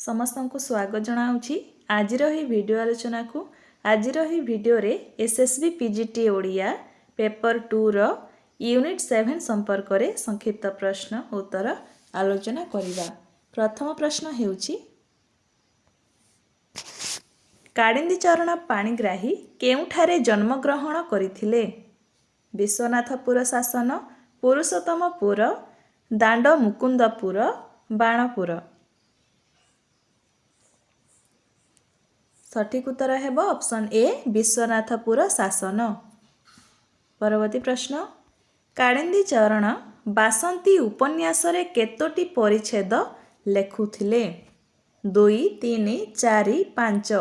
समस्त को स्वागत जनाऊँगी आज ही वीडियो आलोचना को आज ही वीडियो रे एसएसबी पीजीटी ओडिया पेपर 2 रो यूनिट 7 संपर्क रे संक्षिप्त प्रश्न उत्तर आलोचना करिबा। प्रथम प्रश्न हेउची कालिंदी चरण पाणिग्राही केउठारे जन्मग्रहण करिथिले? विश्वनाथपुर शासन, पुरुषोत्तमपुर, दांड मुकुंदपुर, बाणपुर। सठिक उत्तर हेब ऑप्शन ए विश्वनाथपुर शासन। परवर्ती प्रश्न कालिंदी चरण बासंती उपन्यास रे केतोटी परिच्छेद लेखुथिले? 2, 3, 4, 5।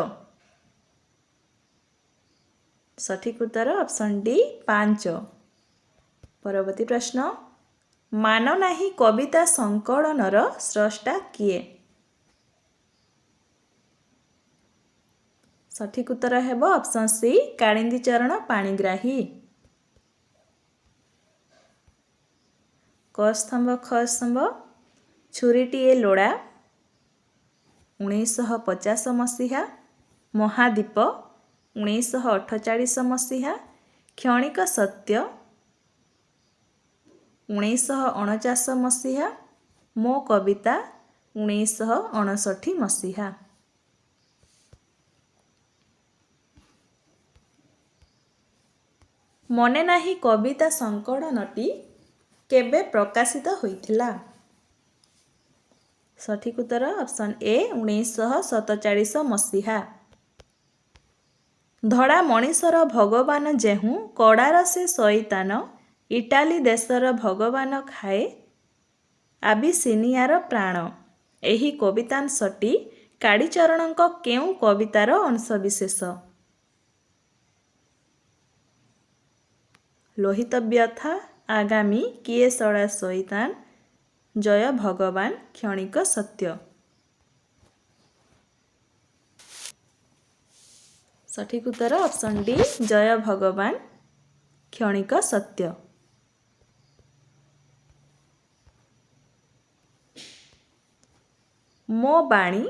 सठिक उत्तर ऑप्शन डी 5। परवर्ती प्रश्न मान नाही कविता संकलनर स्रष्टा किए? सठिक उत्तर हेब ऑप्शन सी कालिंदी चरण पाणिग्राही। क स्तंभ ख स्तंभ छुरीटीए लोड़ा 1950 मसीहा, महादीप 1948 मसीहा, क्षणिक सत्य 1949 मसीहा, मो कविता 1959 मसीहा। मने नाही कविता संकलनटी केबे प्रकाशित होइथिला? सठिक उत्तर ऑप्शन ए 1947 मसीहा। धड़ा मनीषर भगवान जेहू कड़ार से शैतान, इटाली देशर भगवान खाए आबिसिनियार प्राण। एही कवितांशटी कालीचरणक केउ कवितार अंशविशेष? लोहित व्यथा, आगामी, किए सड़ा शैतान, जय भगवान, क्षणिक सत्य। सठिक उत्तर ऑप्शन डी जय भगवान, क्षणिक सत्य। मो बाणी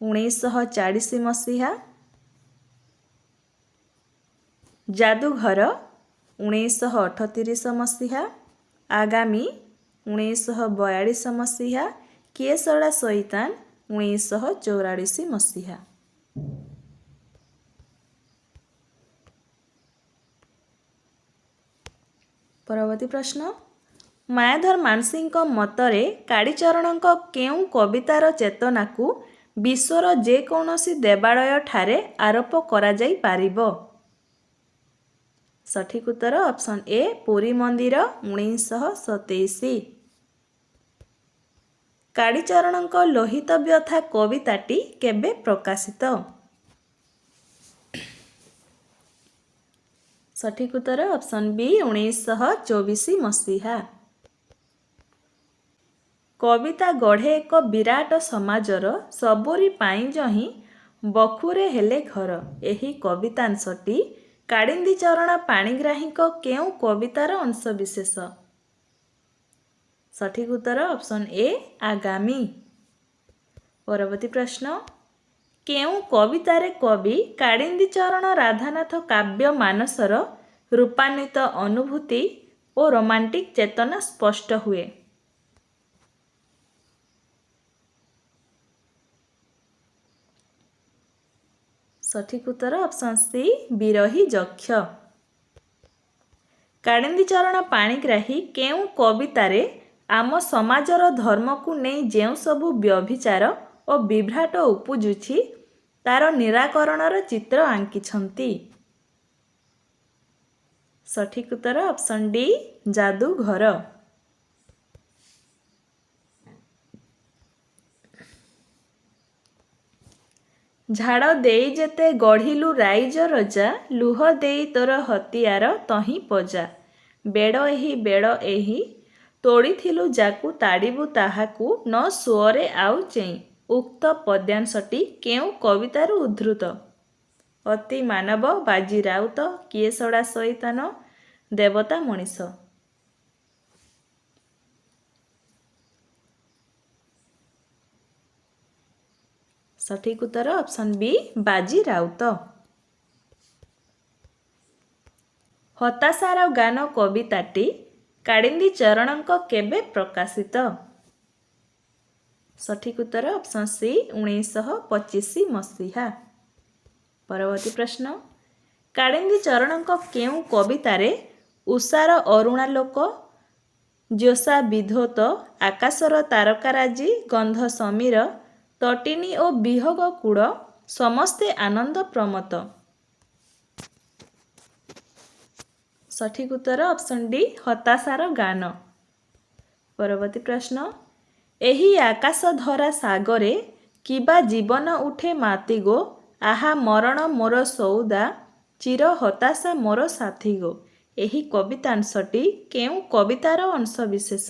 1940 मसीहा, जादूघर 1938 मसीहा, आगामी 1942 मसीहा, किए सड़ा शैतान 1944 मसीहा। परवर्ती प्रश्न मायाधर मानसिंह मतरे कालीचरणक केउ कवितार चेतना को विश्वर जेकोसी देवालय ठारे आरोप करा जाई पारिबो? सठिक उत्तर ऑप्शन ए पुरी मंदिर 1927। कालीचरणक लोहित व्यथा कविताटी केबे प्रकाशित? सठिक उत्तर ऑप्शन बी 1924 मसीहा। कविता गढ़े एक विराट समाजर सबुरी पाई जही बखुरे हेले घर। एही कवितांशटी कालिंदी चरण पाणिग्राहीक केउ कवितार अंशविशेष? सठिक उत्तर ऑप्शन ए आगामी। परवर्ती प्रश्न केउ कवितारे कवि कालिंदी चरण राधानाथ काव्य मानसर रूपान्वित अनुभूति और रोमांटिक चेतना स्पष्ट हुए? सठिक उत्तर ऑप्शन सी विरही जक्ष। कालिंदी चरण पाणिग्राही केउ कवितारे आम समाजर धर्म को नहीं जेउ सबु व्यभिचार और विभ्राट उपजुछि तार निराकरणर चित्र आंकिछंती? सठिक उत्तर ऑप्शन डी जादूघर। झाड़ देई जेते गढ़िलु राइज रजा, लुह देई तोर हतियार तही पजा। बेड़ एही बेड़ एही तोड़िथिलु जाकु ताड़िबु ताहाकु न सुअरे आउ चेई। उक्त पद्यांशटी केउ कवितारू उद्धृत? अति मानव, बाजी राउत, किए सड़ा शैतान, देवता मनीष। ସଠିକ୍ ଉତ୍ତର ଅପସନ୍ ବି ବାଜି ରାଉତ। ହତାଶାର ଗାନ କବିତାଟି କାଳିନ୍ଦୀ ଚରଣଙ୍କ କେବେ ପ୍ରକାଶିତ? ସଠିକ୍ ଉତ୍ତର ଅପସନ୍ ସି 1925 ମସିହା। ପରବର୍ତ୍ତୀ ପ୍ରଶ୍ନ, କାଳିନ୍ଦୀ ଚରଣଙ୍କ କେଉଁ କବିତାରେ ଉଷାର ଅରୁଣାଲୋକ, ଜ୍ୟୋତ୍ସ୍ନା ବିଧୌତ, ଆକାଶର ତାରକାରାଜି, ଗନ୍ଧ ସମୀର, ତଟିନୀ ଓ ବିହଗ କୂଳ ସମସ୍ତେ ଆନନ୍ଦ ପ୍ରମତ୍ତ? ସଠିକ୍ ଉତ୍ତର ଅପସନ୍ ଡି ହତାଶାର ଗାନ। ପରବର୍ତ୍ତୀ ପ୍ରଶ୍ନ, ଏହି ଆକାଶ ଧରା ସାଗରେ କିବା ଜୀବନ ଉଠେ ମାତି ଗୋ, ଆହା ମରଣ ମୋର ସଉଦା, ଚିର ହତାଶା ମୋର ସାଥୀ ଗୋ। ଏହି କବିତାଂଶଟି କେଉଁ କବିତାର ଅଂଶବିଶେଷ?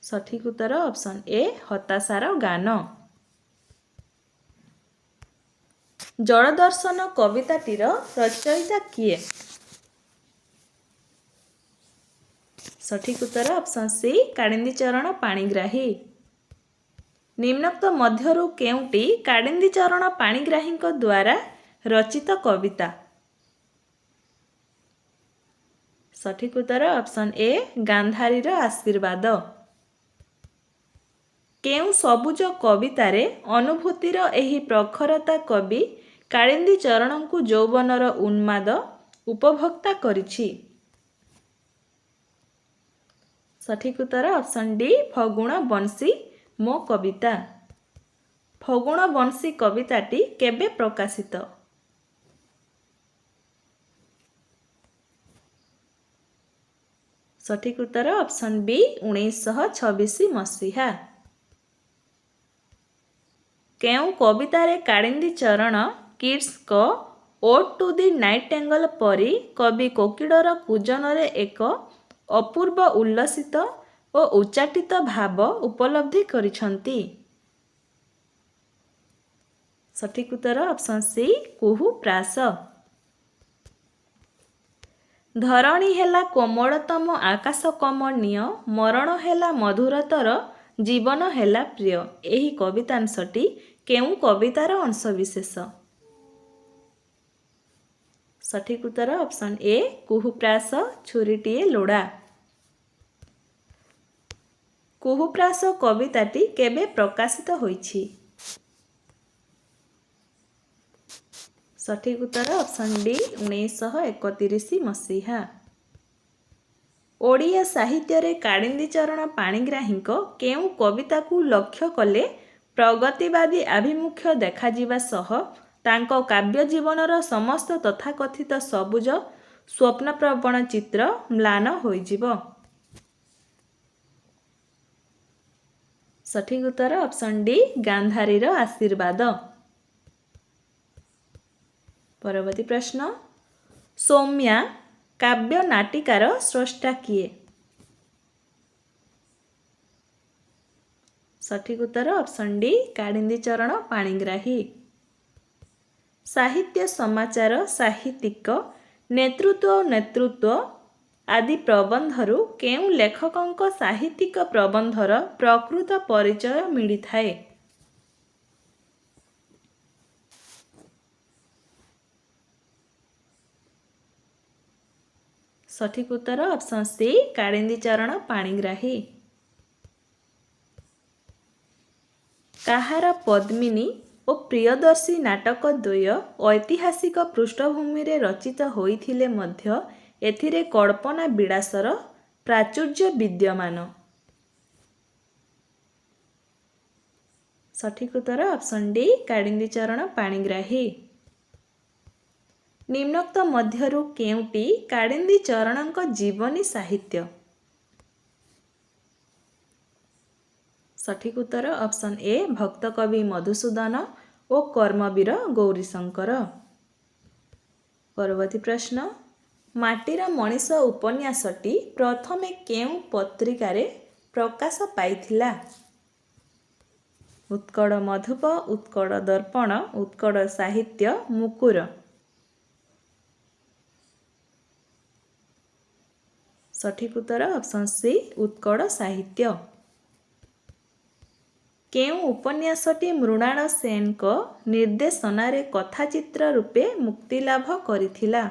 ସଠିକ୍ ଉତ୍ତର ଅପସନ୍ ଏ ହତାଶାର ଗାନ। ଜଳଦର୍ଶନ କବିତାଟିର ରଚୟିତା କିଏ? ସଠିକ୍ ଉତ୍ତର ଅପସନ୍ ସି କାଳିନ୍ଦୀ ଚରଣ ପାଣିଗ୍ରାହୀ। ନିମ୍ନୋକ୍ତ ମଧ୍ୟରୁ କେଉଁଟି କାଳିନ୍ଦୀ ଚରଣ ପାଣିଗ୍ରାହୀଙ୍କ ଦ୍ୱାରା ରଚିତ କବିତା? ସଠିକ୍ ଉତ୍ତର ଅପସନ୍ ଏ ଗାନ୍ଧାରୀର ଆଶୀର୍ବାଦ। କେଉଁ ସବୁଜ କବିତାରେ ଅନୁଭୂତିର ଏହି ପ୍ରଖରତା କବି କାଳିନ୍ଦୀ ଚରଣଙ୍କୁ ଯୌବନର ଉନ୍ମାଦ ଉପଭୋକ୍ତା କରିଛି? ସଠିକ୍ ଉତ୍ତର ଅପସନ୍ ଡି ଫଗୁଣ ବଂଶୀ ମୋ କବିତା। ଫଗୁଣ ବଂଶୀ କବିତାଟି କେବେ ପ୍ରକାଶିତ? ସଠିକ୍ ଉତ୍ତର ଅପସନ୍ ବି 1926 ମସିହା। କେଉଁ କବିତାରେ କାଳିନ୍ଦୀ ଚରଣ କିଟ୍ସଙ୍କ ଓଡ୍ ଟୁ ଦି ନାଇଟିଙ୍ଗେଲ୍ ପରି କବି କୋକିଳର କୂଜନରେ ଏକ ଅପୂର୍ବ ଉଲ୍ଲସିତ ଓ ଉଚ୍ଚାଟିତ ଭାବ ଉପଲବ୍ଧି କରିଛନ୍ତି? ସଠିକ୍ ଉତ୍ତର ଅପସନ୍ ସି କୁହୁ ପ୍ରାସ। ଧରଣୀ ହେଲା କୋମଳତମ ଆକାଶ କମନୀୟ, ମରଣ ହେଲା ମଧୁରତର, ଜୀବନ ହେଲା ପ୍ରିୟ। ଏହି କବିତାଂଶଟି କେଉଁ କବିତାର ଅଂଶବିଶେଷ? ସଠିକ୍ ଉତ୍ତର ଅପସନ୍ ଏ କୁହୁପ୍ରାସ ଛୁରୀଟିଏ ଲୋଡ଼ା। କୁହୁପ୍ରାସ କବିତାଟି କେବେ ପ୍ରକାଶିତ ହୋଇଛି? ସଠିକ୍ ଉତ୍ତର ଅପସନ୍ ଡି 1931 ମସିହା। ଓଡ଼ିଆ ସାହିତ୍ୟରେ କାଳିନ୍ଦୀ ଚରଣ ପାଣିଗ୍ରାହୀଙ୍କ କେଉଁ କବିତାକୁ ଲକ୍ଷ୍ୟ କଲେ ପ୍ରଗତିବାଦୀ ଆଭିମୁଖ୍ୟ ଦେଖାଯିବା ସହ ତାଙ୍କ କାବ୍ୟ ଜୀବନର ସମସ୍ତ ତଥାକଥିତ ସବୁଜ ସ୍ୱପ୍ନପ୍ରବଣ ଚିତ୍ର ମ୍ଳାନ ହୋଇଯିବ? ସଠିକ୍ ଉତ୍ତର ଅପସନ୍ ଡି ଗାନ୍ଧାରୀର ଆଶୀର୍ବାଦ। ପରବର୍ତ୍ତୀ ପ୍ରଶ୍ନ, ସୌମ୍ୟା କାବ୍ୟ ନାଟିକାର ସ୍ରଷ୍ଟା କିଏ? ସଠିକ୍ ଉତ୍ତର ଅପସନ୍ ଡି କାଳିନ୍ଦୀ ଚରଣ ପାଣିଗ୍ରାହୀ। ସାହିତ୍ୟ ସମାଚାର, ସାହିତ୍ୟିକ, ନେତୃତ୍ୱ ଓ ନେତୃତ୍ୱ ଆଦି ପ୍ରବନ୍ଧରୁ କେଉଁ ଲେଖକଙ୍କ ସାହିତ୍ୟିକ ପ୍ରବନ୍ଧର ପ୍ରକୃତ ପରିଚୟ ମିଳିଥାଏ? ସଠିକ୍ ଉତ୍ତର ଅପସନ୍ ସି କାଳିନ୍ଦୀ ଚରଣ ପାଣିଗ୍ରାହୀ। କାହାର ପଦ୍ମିନୀ ଓ ପ୍ରିୟଦର୍ଶୀ ନାଟକ ଦ୍ୱୟ ଐତିହାସିକ ପୃଷ୍ଠଭୂମିରେ ରଚିତ ହୋଇଥିଲେ ମଧ୍ୟ ଏଥିରେ କଳ୍ପନା ବିଳାସର ପ୍ରାଚୁର୍ଯ୍ୟ ବିଦ୍ୟମାନ? ସଠିକ୍ ଉତ୍ତର ଅପସନ୍ ଡି କାଳିନ୍ଦୀ ଚରଣ ପାଣିଗ୍ରାହୀ। ନିମ୍ନୋକ୍ତ ମଧ୍ୟରୁ କେଉଁଟି କାଳିନ୍ଦୀ ଚରଣଙ୍କ ଜୀବନୀ ସାହିତ୍ୟ? ସଠିକ୍ ଉତ୍ତର ଅପସନ୍ ଏ ଭକ୍ତକବି ମଧୁସୂଦନ ଓ କର୍ମବୀର ଗୌରୀଶଙ୍କର। ପରବର୍ତ୍ତୀ ପ୍ରଶ୍ନ, ମାଟିର ମଣିଷ ଉପନ୍ୟାସଟି ପ୍ରଥମେ କେଉଁ ପତ୍ରିକାରେ ପ୍ରକାଶ ପାଇଥିଲା? ଉତ୍କଳ ମଧୁପ, ଉତ୍କଳ ଦର୍ପଣ, ଉତ୍କଳ ସାହିତ୍ୟ, ମୁକୁର? ସଠିକ୍ ଉତ୍ତର ଅପସନ୍ ସି ଉତ୍କଳ ସାହିତ୍ୟ। କେଉଁ ଉପନ୍ୟାସଟି ମୃଣାଳ ସେନଙ୍କ ନିର୍ଦ୍ଦେଶନାରେ କଥାଚିତ୍ର ରୂପେ ମୁକ୍ତିଲାଭ କରିଥିଲା?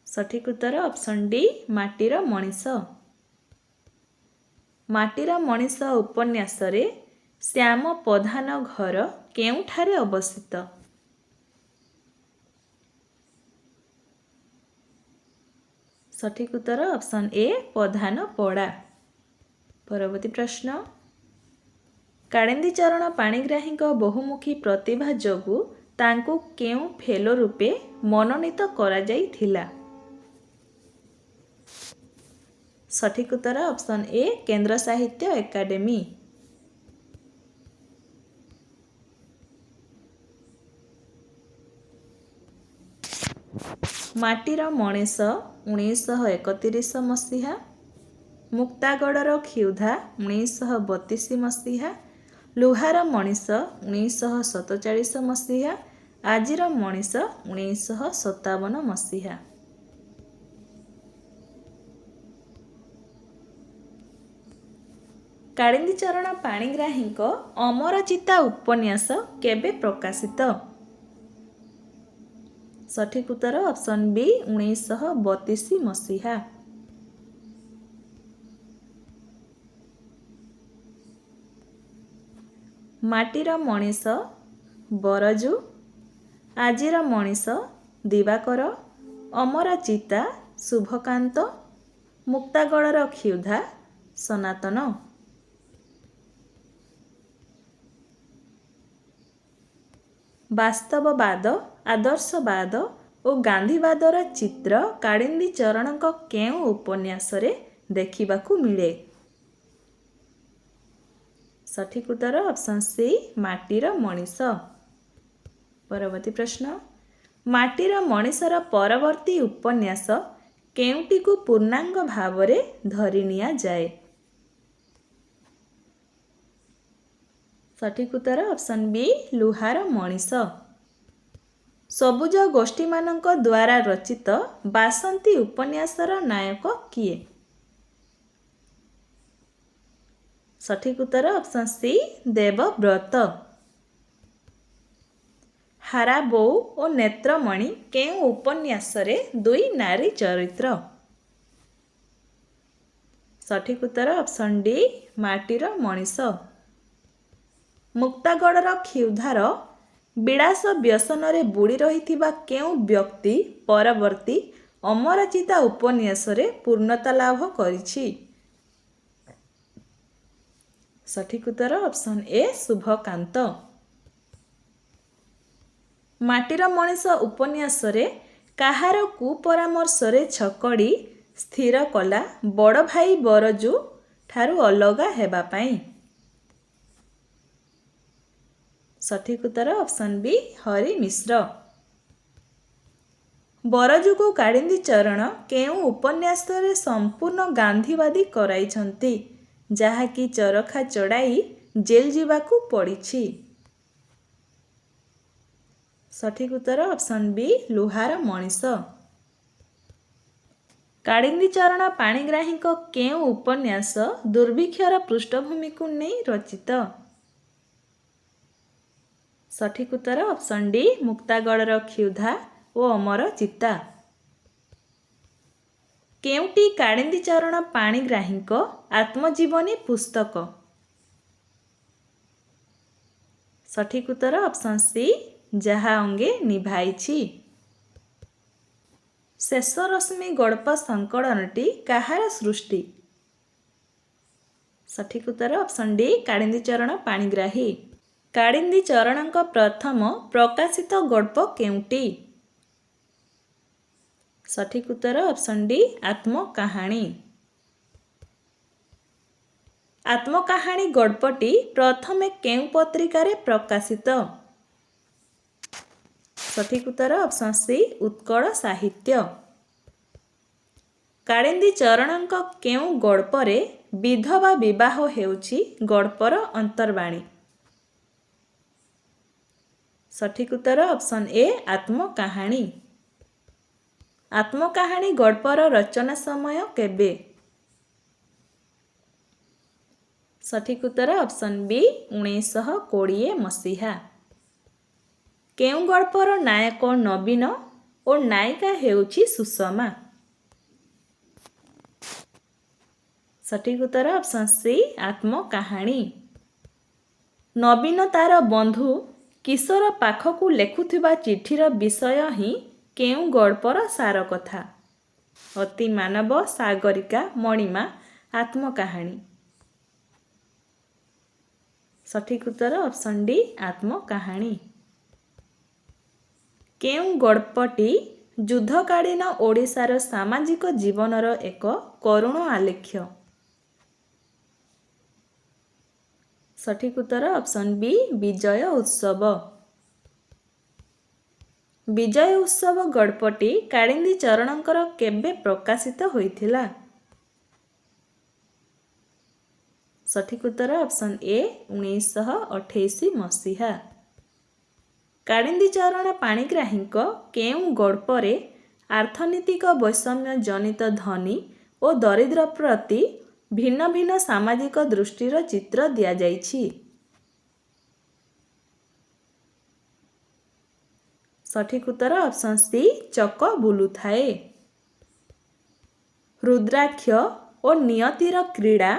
ସଠିକ୍ ଉତ୍ତର ଅପସନ୍ ଡି ମାଟିର ମଣିଷ। ମାଟିର ମଣିଷ ଉପନ୍ୟାସରେ ଶ୍ୟାମ ପ୍ରଧାନ ଘର କେଉଁଠାରେ ଅବସ୍ଥିତ? ସଠିକ୍ ଉତ୍ତର ଅପସନ୍ ଏ ପ୍ରଧାନପଡ଼ା। ପରବର୍ତ୍ତୀ ପ୍ରଶ୍ନ, କାଳିନ୍ଦୀଚରଣ ପାଣିଗ୍ରାହୀଙ୍କ ବହୁମୁଖୀ ପ୍ରତିଭା ଯୋଗୁଁ ତାଙ୍କୁ କେଉଁ ଫେଲୋ ରୂପେ ମନୋନୀତ କରାଯାଇଥିଲା? ସଠିକ୍ ଉତ୍ତର ଅପସନ୍ ଏ କେନ୍ଦ୍ର ସାହିତ୍ୟ ଏକାଡେମୀ। ମାଟିର ମଣିଷ 1931 ମସିହା, ମୁକ୍ତାଗଡ଼ର କ୍ଷୁଧା 1932 ମସିହା, ଲୁହାର ମଣିଷ 1947 ମସିହା, ଆଜିର ମଣିଷ 1957 ମସିହା। କାଳିନ୍ଦୀଚରଣ ପାଣିଗ୍ରାହୀଙ୍କ ଅମରଚିତା ଉପନ୍ୟାସ କେବେ ପ୍ରକାଶିତ? ସଠିକ୍ ଉତ୍ତର ଅପସନ୍ ବି 1932 ମସିହା। ମାଟିର ମଣିଷ ବରଜୁ, ଆଜିର ମଣିଷ ଦିବାକର, ଅମରଚିତା ଶୁଭକାନ୍ତ, ମୁକ୍ତାଗଡ଼ର କ୍ଷୁଧା ସନାତନ। ବାସ୍ତବବାଦ, ଆଦର୍ଶବାଦ ଓ ଗାନ୍ଧୀବାଦର ଚିତ୍ର କାଳିନ୍ଦୀଚରଣଙ୍କ କେଉଁ ଉପନ୍ୟାସରେ ଦେଖିବାକୁ ମିଳେ? ସଠିକ୍ ଉତ୍ତର ଅପସନ୍ ସି ମାଟିର ମଣିଷ। ପରବର୍ତ୍ତୀ ପ୍ରଶ୍ନ, ମାଟିର ମଣିଷର ପରବର୍ତ୍ତୀ ଉପନ୍ୟାସ କେଉଁଟିକୁ ପୂର୍ଣ୍ଣାଙ୍ଗ ଭାବରେ ଧରି ନିଆଯାଏ? ସଠିକ୍ ଉତ୍ତର ଅପସନ୍ ବି ଲୁହାର ମଣିଷ। ସବୁଜ ଗୋଷ୍ଠୀମାନଙ୍କ ଦ୍ୱାରା ରଚିତ ବାସନ୍ତୀ ଉପନ୍ୟାସର ନାୟକ କିଏ? ସଠିକ୍ ଉତ୍ତର ଅପସନ୍ ସି ଦେବବ୍ରତ। ହାରାବୋଉ ଓ ନେତ୍ରମଣି କେଉଁ ଉପନ୍ୟାସରେ ଦୁଇ ନାରୀ ଚରିତ୍ର? ସଠିକ୍ ଉତ୍ତର ଅପସନ୍ ଡି ମାଟିର ମଣିଷ। ମୁକ୍ତାଗଡ଼ର କ୍ଷୁଧାର ବିଳାସ ବ୍ୟସନରେ ବୁଡ଼ି ରହିଥିବା କେଉଁ ବ୍ୟକ୍ତି ପରବର୍ତ୍ତୀ ଅମରଚିତା ଉପନ୍ୟାସରେ ପୂର୍ଣ୍ଣତା ଲାଭ କରିଛି? ସଠିକ୍ ଉତ୍ତର ଅପସନ୍ ଏ ଶୁଭକାନ୍ତ। ମାଟିର ମଣିଷ ଉପନ୍ୟାସରେ କାହାର କୁପରାମର୍ଶରେ ଛକଡ଼ି ସ୍ଥିର କଲା ବଡ଼ ଭାଇ ବରଜୁ ଠାରୁ ଅଲଗା ହେବା ପାଇଁ? ସଠିକ୍ ଉତ୍ତର ଅପସନ୍ ବି ହରି ମିଶ୍ର। ବରଜୁକୁ କାଳିନ୍ଦୀଚରଣ କେଉଁ ଉପନ୍ୟାସରେ ସମ୍ପୂର୍ଣ୍ଣ ଗାନ୍ଧୀବାଦୀ କରାଇଛନ୍ତି ଯାହାକି ଚରଖା ଚଢ଼ାଇ ଜେଲ୍ ଯିବାକୁ ପଡ଼ିଛି? ସଠିକ୍ ଉତ୍ତର ଅପସନ୍ ବି ଲୁହାର ମଣିଷ। କାଳିନ୍ଦୀଚରଣ ପାଣିଗ୍ରାହୀଙ୍କ କେଉଁ ଉପନ୍ୟାସ ଦୁର୍ଭିକ୍ଷର ପୃଷ୍ଠଭୂମିକୁ ନେଇ ରଚିତ? ସଠିକ୍ ଉତ୍ତର ଅପସନ୍ ଡି ମୁକ୍ତାଗଡ଼ର କ୍ଷୁଧା ଓ ଅମରଚିତା। କେଉଁଟି କାଳିନ୍ଦୀଚରଣ ପାଣିଗ୍ରାହୀଙ୍କ ଆତ୍ମଜୀବନୀ ପୁସ୍ତକ? ସଠିକ୍ ଉତ୍ତର ଅପସନ୍ ସି ଯାହା ଅଙ୍ଗେ ନିଭାଇଛି। ଶେଷ ରଶ୍ମି ଗଳ୍ପ ସଂକଳନଟି କାହାର ସୃଷ୍ଟି? ସଠିକ୍ ଉତ୍ତର ଅପସନ୍ ଡି କାଳିନ୍ଦୀଚରଣ ପାଣିଗ୍ରାହୀ। କାଳିନ୍ଦୀଚରଣଙ୍କ ପ୍ରଥମ ପ୍ରକାଶିତ ଗଳ୍ପ କେଉଁଟି? ସଠିକ୍ ଉତ୍ତର ଅପସନ୍ ଡି ଆତ୍ମକାହାଣୀ। ଆତ୍ମକାହାଣୀ ଗଳ୍ପଟି ପ୍ରଥମେ କେଉଁ ପତ୍ରିକାରେ ପ୍ରକାଶିତ? ସଠିକ୍ ଉତ୍ତର ଅପସନ୍ ସି ଉତ୍କଳ ସାହିତ୍ୟ। କାଳିନ୍ଦୀଚରଣଙ୍କ କେଉଁ ଗଳ୍ପରେ ବିଧବା ବିବାହ ହେଉଛି ଗଳ୍ପର ଅନ୍ତର୍ବାଣୀ? ସଠିକ୍ ଉତ୍ତର ଅପସନ୍ ଏ ଆତ୍ମକାହାଣୀ। ଆତ୍ମକାହାଣୀ ଗଳ୍ପର ରଚନା ସମୟ କେବେ? ସଠିକ୍ ଉତ୍ତର ଅପସନ୍ ବି 1920 ମସିହା। କେଉଁ ଗଳ୍ପର ନାୟକ ନବୀନ ଓ ନାୟିକା ହେଉଛି ସୁଷମା? ସଠିକ୍ ଉତ୍ତର ଅପସନ୍ ସି ଆତ୍ମକାହାଣୀ। ନବୀନ ତାର ବନ୍ଧୁ କିଶୋର ପାଖକୁ ଲେଖୁଥିବା ଚିଠିର ବିଷୟ ହିଁ କେଉଁ ଗଳ୍ପର ସାର କଥା? ଅତି ମାନବ, ସାଗରିକା, ମଣିମା, ଆତ୍ମକାହାଣୀ। ସଠିକ୍ ଉତ୍ତର ଅପସନ୍ ଡି ଆତ୍ମକାହାଣୀ। କେଉଁ ଗଳ୍ପଟି ଯୁଦ୍ଧକାଳୀନ ଓଡ଼ିଶାର ସାମାଜିକ ଜୀବନର ଏକ କରୁଣ ଆଲେଖ୍ୟ? ସଠିକ୍ ଉତ୍ତର ଅପସନ୍ ବି ବିଜୟ ଉତ୍ସବ। ବିଜୟ ଉତ୍ସବ ଗଳ୍ପଟି କାଳିନ୍ଦୀ ଚରଣଙ୍କର କେବେ ପ୍ରକାଶିତ ହୋଇଥିଲା? ସଠିକ୍ ଉତ୍ତର ଅପସନ୍ ଏ 1928 ମସିହା। କାଳିନ୍ଦୀ ଚରଣ ପାଣିଗ୍ରାହୀଙ୍କ କେଉଁ ଗଳ୍ପରେ ଆର୍ଥନୀତିକ ବୈଷମ୍ୟ ଜନିତ ଧନୀ ଓ ଦରିଦ୍ର ପ୍ରତି ଭିନ୍ନ ଭିନ୍ନ ସାମାଜିକ ଦୃଷ୍ଟିର ଚିତ୍ର ଦିଆଯାଇଛି? ସଠିକ୍ ଉତ୍ତର ଅପସନ୍ ସି ଚକ ବୁଲୁଥାଏ। ରୁଦ୍ରାକ୍ଷ ଓ ନିୟତିର କ୍ରୀଡ଼ା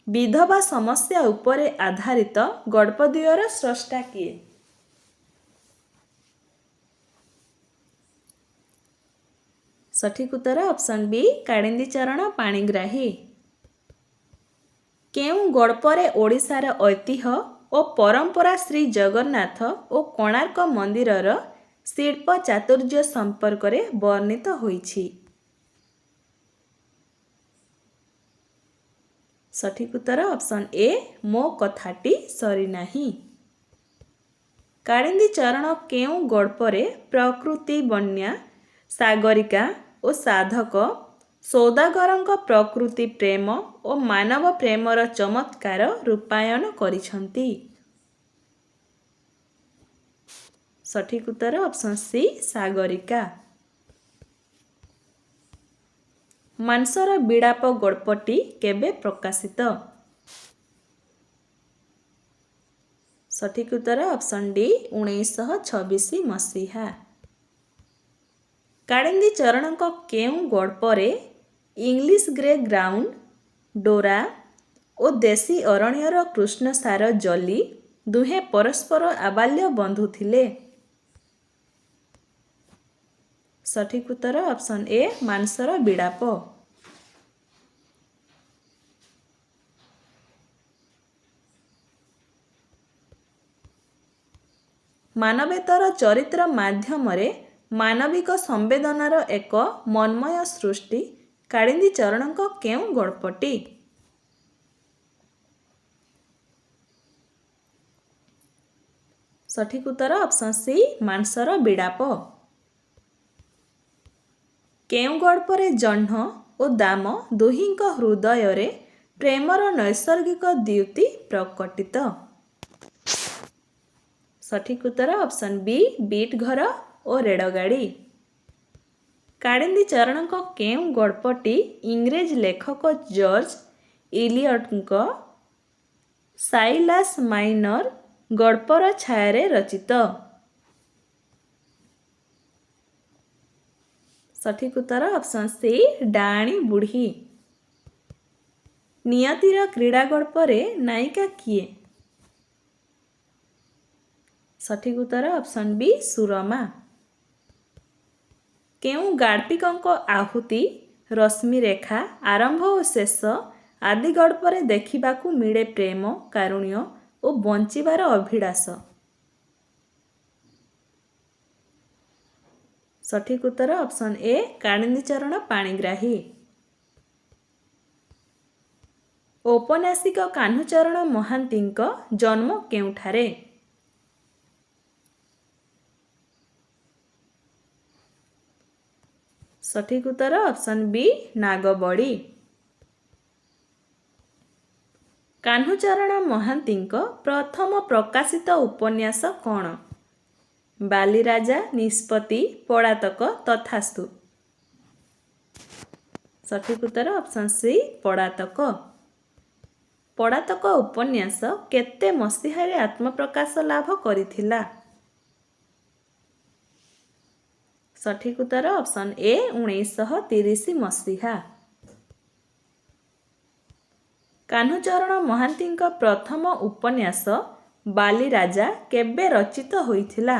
ବିଧବା ସମସ୍ୟା ଉପରେ ଆଧାରିତ ଗଳ୍ପଦ୍ୱୟର ସ୍ରଷ୍ଟା କିଏ? ସଠିକ୍ ଉତ୍ତର ଅପସନ୍ ବି କାଳିନ୍ଦୀ ଚରଣ ପାଣିଗ୍ରାହୀ। କେଉଁ ଗଳ୍ପରେ ଓଡ଼ିଶାର ଐତିହ୍ୟ ଓ ପରମ୍ପରା ଶ୍ରୀ ଜଗନ୍ନାଥ ଓ କୋଣାର୍କ ମନ୍ଦିରର ଶିଳ୍ପ ଚାତୁର୍ଯ୍ୟ ସମ୍ପର୍କରେ ବର୍ଣ୍ଣିତ ହୋଇଛି? ସଠିକ୍ ଉତ୍ତର ଅପସନ୍ ଏ ମୋ କଥାଟି ସରିନାହିଁ। କାଳିନ୍ଦୀ ଚରଣ କେଉଁ ଗଳ୍ପରେ ପ୍ରକୃତି, ବନ୍ୟା, ସାଗରିକା ଓ ସାଧକ ସୌଦାଗରଙ୍କ ପ୍ରକୃତି ପ୍ରେମ ଓ ମାନବ ପ୍ରେମର ଚମତ୍କାର ରୂପାୟନ କରିଛନ୍ତି? ସଠିକ୍ ଉତ୍ତର ଅପସନ୍ ସି ସାଗରିକା। ମାଂସର ବିଳାପ ଗଳ୍ପଟି କେବେ ପ୍ରକାଶିତ? ସଠିକ୍ ଉତ୍ତର ଅପସନ୍ ଡି 1926 ମସିହା। କାଳିନ୍ଦୀ ଚରଣଙ୍କ କେଉଁ ଗଳ୍ପରେ ଇଂଲିଶ ଗ୍ରେ ଗ୍ରାଉଣ୍ଡ, ଡୋରା ଓ ଦେଶୀ ଅରଣ୍ୟର କୃଷ୍ଣସାର ଜଲି ଦୁହେଁ ପରସ୍ପର ଆବାଲ୍ୟ ବନ୍ଧୁ ଥିଲେ? ସଠିକ୍ ଉତ୍ତର ଅପସନ୍ ଏ ମାଂସର ବିଳାପ। ମାନବେତର ଚରିତ୍ର ମାଧ୍ୟମରେ ମାନବିକ ସମ୍ବେଦନାର ଏକ ମନ୍ମୟ ସୃଷ୍ଟି କାଳିନ୍ଦୀ ଚରଣଙ୍କ କେଉଁ ଗଳ୍ପଟି? ସଠିକ୍ ଉତ୍ତର ଅପସନ୍ ସି ମାଂସର ବିଳାପ। କେଉଁ ଗଳ୍ପରେ ଜହ୍ନ ଓ ଦାମ ଦୁହିଁଙ୍କ ହୃଦୟରେ ପ୍ରେମର ନୈସର୍ଗିକ ଦ୍ୟୁତି ପ୍ରକଟିତ? ସଠିକ୍ ଉତ୍ତର ଅପସନ୍ ବି ବିଟ୍ ଘର ଓ ରେଳଗାଡ଼ି। କାଳିନ୍ଦୀ ଚରଣଙ୍କ କେଉଁ ଗଳ୍ପଟି ଇଂରେଜ ଲେଖକ ଜର୍ଜ ଇଲିୟଟଙ୍କ ସାଇଲାସ୍ ମାଇନର ଗଳ୍ପର ଛାୟାରେ ରଚିତ? ସଠିକ୍ ଉତ୍ତର ଅପସନ୍ ସି ଡାଆଣି ବୁଢ଼ୀ। ନିୟତିର କ୍ରୀଡ଼ା ଗଳ୍ପରେ ନାୟିକା କିଏ? ସଠିକ୍ ଉତ୍ତର ଅପସନ୍ ବି ସୁରମା। କେଉଁ ଗାଳ୍ପିକଙ୍କ ଆହୁତି, ରଶ୍ମିରେଖା, ଆରମ୍ଭ ଓ ଶେଷ ଆଦି ଗଳ୍ପରେ ଦେଖିବାକୁ ମିଳେ ପ୍ରେମ, କାରୁଣ୍ୟ ଓ ବଞ୍ଚିବାର ଅଭିଳାଷ? ସଠିକ୍ ଉତ୍ତର ଅପସନ୍ ଏ କାଳିନ୍ଦୀ ଚରଣ ପାଣିଗ୍ରାହୀ। ଔପନ୍ୟାସିକ କାହ୍ନୁଚରଣ ମହାନ୍ତିଙ୍କ ଜନ୍ମ କେଉଁଠାରେ? ସଠିକ୍ ଉତ୍ତର ଅପସନ୍ ବି ନାଗବଳି। କାହ୍ନୁଚରଣ ମହାନ୍ତିଙ୍କ ପ୍ରଥମ ପ୍ରକାଶିତ ଉପନ୍ୟାସ କ'ଣ? ବାଲିରାଜା, ନିଷ୍ପତ୍ତି, ପଳାତକ, ତଥାସ୍ତୁ? ସଠିକ୍ ଉତ୍ତର ଅପସନ୍ ସି ପଳାତକ। ପଳାତକ ଉପନ୍ୟାସ କେତେ ମସିହାରେ ଆତ୍ମପ୍ରକାଶ ଲାଭ କରିଥିଲା? ସଠିକ ଉତ୍ତର ଅପସନ୍ ଏ 1930 ମସିହା। କାହ୍ନୁଚରଣ ମହାନ୍ତିଙ୍କ ପ୍ରଥମ ଉପନ୍ୟାସ ବାଲିରାଜା କେବେ ରଚିତ ହୋଇଥିଲା?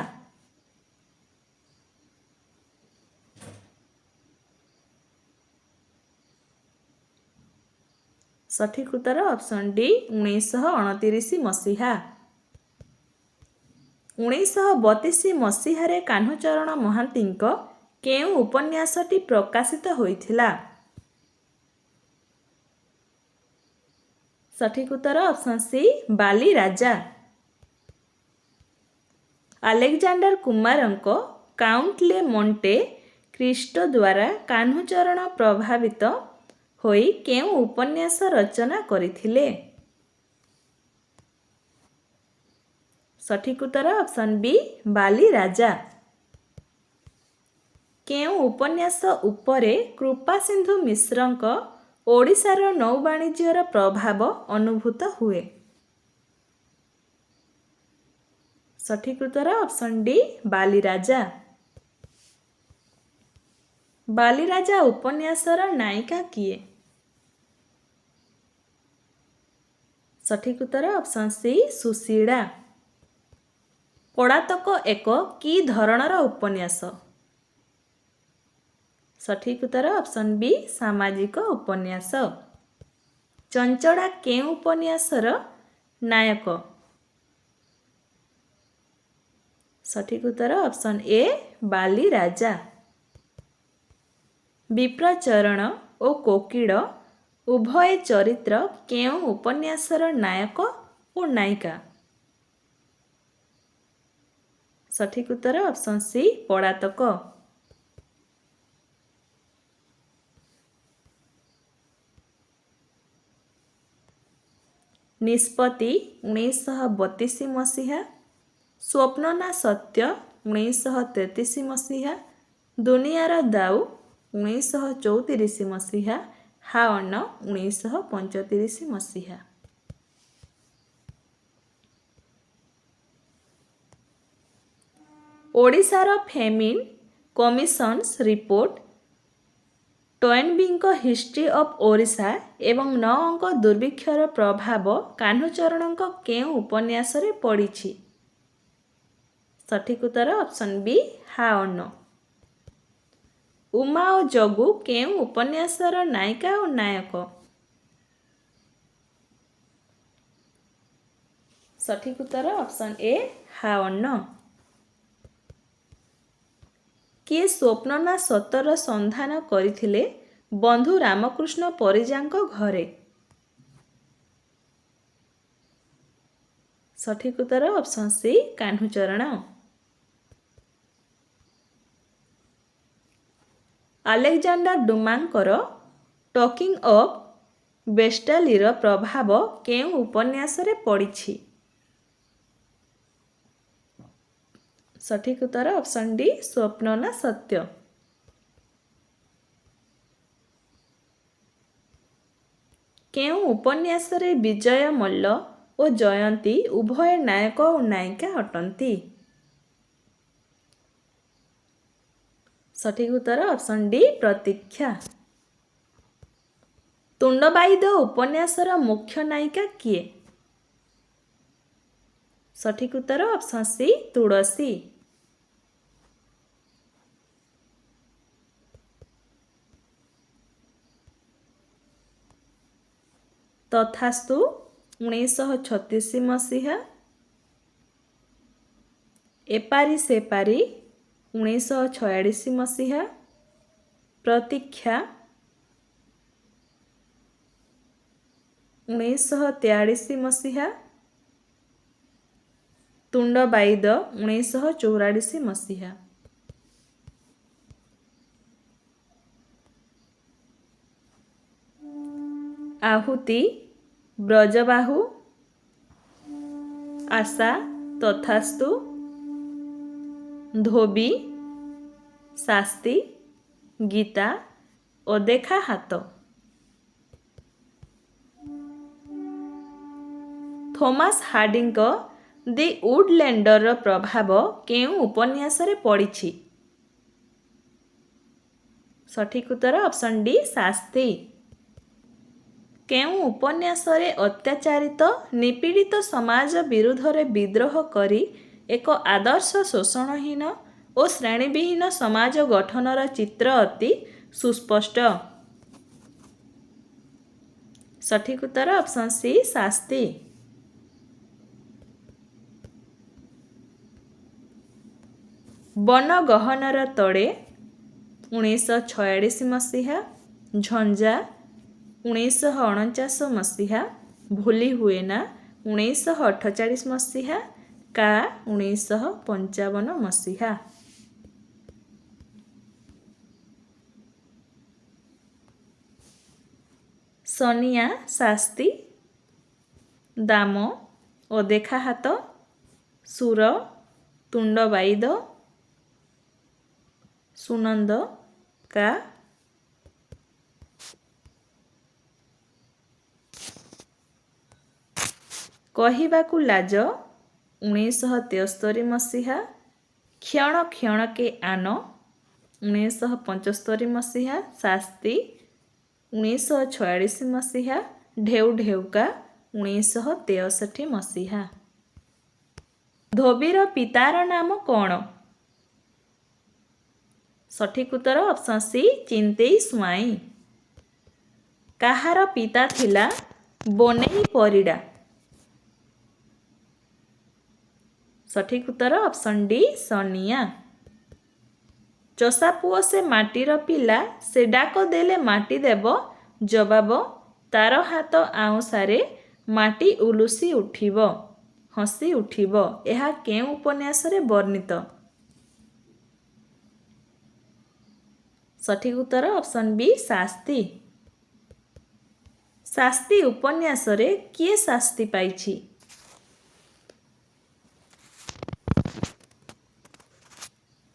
ସଠିକ ଉତ୍ତର ଅପସନ୍ ଡି 1929 ମସିହା। 1932 ମସିହାରେ କାହ୍ନୁଚରଣ ମହାନ୍ତିଙ୍କ କେଉଁ ଉପନ୍ୟାସଟି ପ୍ରକାଶିତ ହୋଇଥିଲା? ସଠିକ ଉତ୍ତର ଅପସନ୍ ସି ବାଲିରାଜା। ଆଲେକଜାଣ୍ଡର କୁମାରଙ୍କ କାଉଣ୍ଟ ଲେ ମଣ୍ଟେ କ୍ରିଷ୍ଟୋ ଦ୍ୱାରା କାହ୍ନୁଚରଣ ପ୍ରଭାବିତ ହୋଇ କେଉଁ ଉପନ୍ୟାସ ରଚନା କରିଥିଲେ? ସଠିକ ଉତ୍ତର ଅପସନ୍ ବି ବାଲିରାଜା। କେଉଁ ଉପନ୍ୟାସ ଉପରେ କୃପାସିନ୍ଧୁ ମିଶ୍ରଙ୍କ ଓଡ଼ିଶାର ନୌବାଣିଜ୍ୟର ପ୍ରଭାବ ଅନୁଭୂତ ହୁଏ? ସଠିକ ଉତ୍ତର ଅପସନ୍ ଡି ବାଲିରାଜା। ବାଲିରାଜା ଉପନ୍ୟାସର ନାୟିକା କିଏ? ସଠିକ ଉତ୍ତର ଅପସନ୍ ସି ସୁଶୀଳା। ପଳାତକ ଏକ କି ଧରଣର ଉପନ୍ୟାସ? ସଠିକ ଉତ୍ତର ଅପସନ୍ ବି ସାମାଜିକ ଉପନ୍ୟାସ। ଚଞ୍ଚଳା କେଉଁ ଉପନ୍ୟାସର ନାୟକ? ସଠିକ ଉତ୍ତର ଅପସନ୍ ଏ ବାଲିରାଜା। ବିପ୍ରଚରଣ ଓ କୋକିଳ ଉଭୟ ଚରିତ୍ର କେଉଁ ଉପନ୍ୟାସର ନାୟକ ଓ ନାୟିକା? ସଠିକ ଉତ୍ତର ଅପସନ୍ ସି ପଳାତକ। ନିଷ୍ପତ୍ତି 1932 ମସିହା, ସ୍ୱପ୍ନ ନା ସତ୍ୟ 1933 ମସିହା, ଦୁନିଆର ଦାଉ 1934 ମସିହା, ହାୱନ 1935 ମସିହା। ଓଡ଼ିଶାର famine କମିଶନ୍ସ report, ଟୋଏନବିଙ୍କ history of Odisha ଏବଂ 9 ଅଙ୍କ ଦୁର୍ଭିକ୍ଷର ପ୍ରଭାବ କାହ୍ନୁଚରଣଙ୍କ କେଉଁ ଉପନ୍ୟାସରେ ପଡ଼ିଛି? ସଠିକ ଉତ୍ତର ଅପସନ୍ ବି ହାୱନ। ଉମା ଓ ଜଗୁ କେଉଁ ଉପନ୍ୟାସର ନାୟିକା ଓ ନାୟକ? ସଠିକ ଉତ୍ତର ଅପସନ୍ ଏ ହାୱନ। କିଏ ସ୍ୱପ୍ନ ନା ସତର ସନ୍ଧାନ କରିଥିଲେ ବନ୍ଧୁ ରାମକୃଷ୍ଣ ପରିଜାଙ୍କ ଘରେ? ସଠିକ ଉତ୍ତର ଅପସନ୍ ସି କାହ୍ନୁଚରଣ। ଆଲେକଜାଣ୍ଡର ଡୁମାଙ୍କର ଟକିଂ ଅଫ୍ ବେଷ୍ଟାଲିର ପ୍ରଭାବ କେଉଁ ଉପନ୍ୟାସରେ ପଡ଼ିଛି? ସଠିକ ଉତ୍ତର ଅପସନ୍ ଡି ସ୍ୱପ୍ନ ନା ସତ୍ୟ। କେଉଁ ଉପନ୍ୟାସରେ ବିଜୟ ମଲ୍ଲ ଓ ଜୟନ୍ତୀ ଉଭୟ ନାୟକ ଓ ନାୟିକା ଅଟନ୍ତି? ସଠିକ ଉତ୍ତର ଅପସନ୍ ଡି ପ୍ରତୀକ୍ଷା। ତୁଣ୍ଡବାଇଦ ଉପନ୍ୟାସର ମୁଖ୍ୟ ନାୟିକା କିଏ? ସଠିକ ଉତ୍ତର ଅପସନ୍ ସି ତୁଳସୀ। ତଥାସ୍ତୁ 1936 ମସିହା, ଏପାରି ସେପାରି 1946 ମସିହା, ପ୍ରତୀକ୍ଷା 1943 ମସିହା, ତୁଣ୍ଡବାଇଦ 1944 ମସିହା। ଆହୁତି, ବ୍ରଜବାହୁ, ଆଶା, ତଥାସ୍ତୁ, ଧୋବି, ଶାସ୍ତି, ଗୀତା, ଅଦେଖା ହାତ। थॉमस हार्डीଙ୍କ ଦି ଉଡ୍‌ଲ୍ୟାଣ୍ଡର ପ୍ରଭାବ କେଉଁ ଉପନ୍ୟାସରେ ପଡ଼ିଛି? ସଠିକ୍ ଉତ୍ତର ଅପସନ୍ ଡି ଶାସ୍ତି। କେଉଁ ଉପନ୍ୟାସରେ ଅତ୍ୟାଚାରିତ ନିପୀଡ଼ିତ ସମାଜ ବିରୁଦ୍ଧରେ ବିଦ୍ରୋହ କରି ଏକ ଆଦର୍ଶ ଶୋଷଣହୀନ ଓ ଶ୍ରେଣୀବିହୀନ ସମାଜ ଗଠନର ଚିତ୍ର ଅତି ସୁସ୍ପଷ୍ଟ? ସଠିକ୍ ଉତ୍ତର ଅପସନ୍ ସି ଶାସ୍ତି। ବନ ଗହନର ତଳେ 1946 ମସିହା, ଝଞ୍ଜା 1949 ମସିହା, ଭୁଲି ହୁଏନା 1948 ମସିହା, କା 1955 ମସିହା। ସନିଆ ଶାସ୍ତି, ଦାମ ଅଦେଖା ହାତ, ସୁର ତୁଣ୍ଡବାଇଦ, ସୁନନ୍ଦ କା। କହିବାକୁ ଲାଜ 1973 ମସିହା, କ୍ଷଣ କ୍ଷଣକେ ଆନ 1975 ମସିହା, ଶାସ୍ତି 1946 ମସିହା, ଢେଉ ଢେଉକା 1963 ମସିହା। ଧୋବିର ପିତାର ନାମ କ'ଣ? ସଠିକ୍ ଉତ୍ତର ଅପସନ୍ ସି ଚିନ୍ତେଇ ସ୍ୱାଇଁ। କାହାର ପିତା ଥିଲା ବନେଇ ପରିଡ଼ା? ସଠିକ୍ ଉତ୍ତର ଅପସନ୍ ଡି ସନିଆ। ଚଷା ପୁଅ ସେ ମାଟିର ପିଲା, ସେ ଡାକ ଦେଲେ ମାଟି ଦେବ ଜବାବ, ତାର ହାତ ଆଉଁସାରେ ମାଟି ଉଲୁସି ଉଠିବ ହସି ଉଠିବ। ଏହା କେଉଁ ଉପନ୍ୟାସରେ ବର୍ଣ୍ଣିତ? ସଠିକ୍ ଉତ୍ତର ଅପସନ୍ ବି ଶାସ୍ତି। ଶାସ୍ତି ଉପନ୍ୟାସରେ କିଏ ଶାସ୍ତି ପାଇଛି?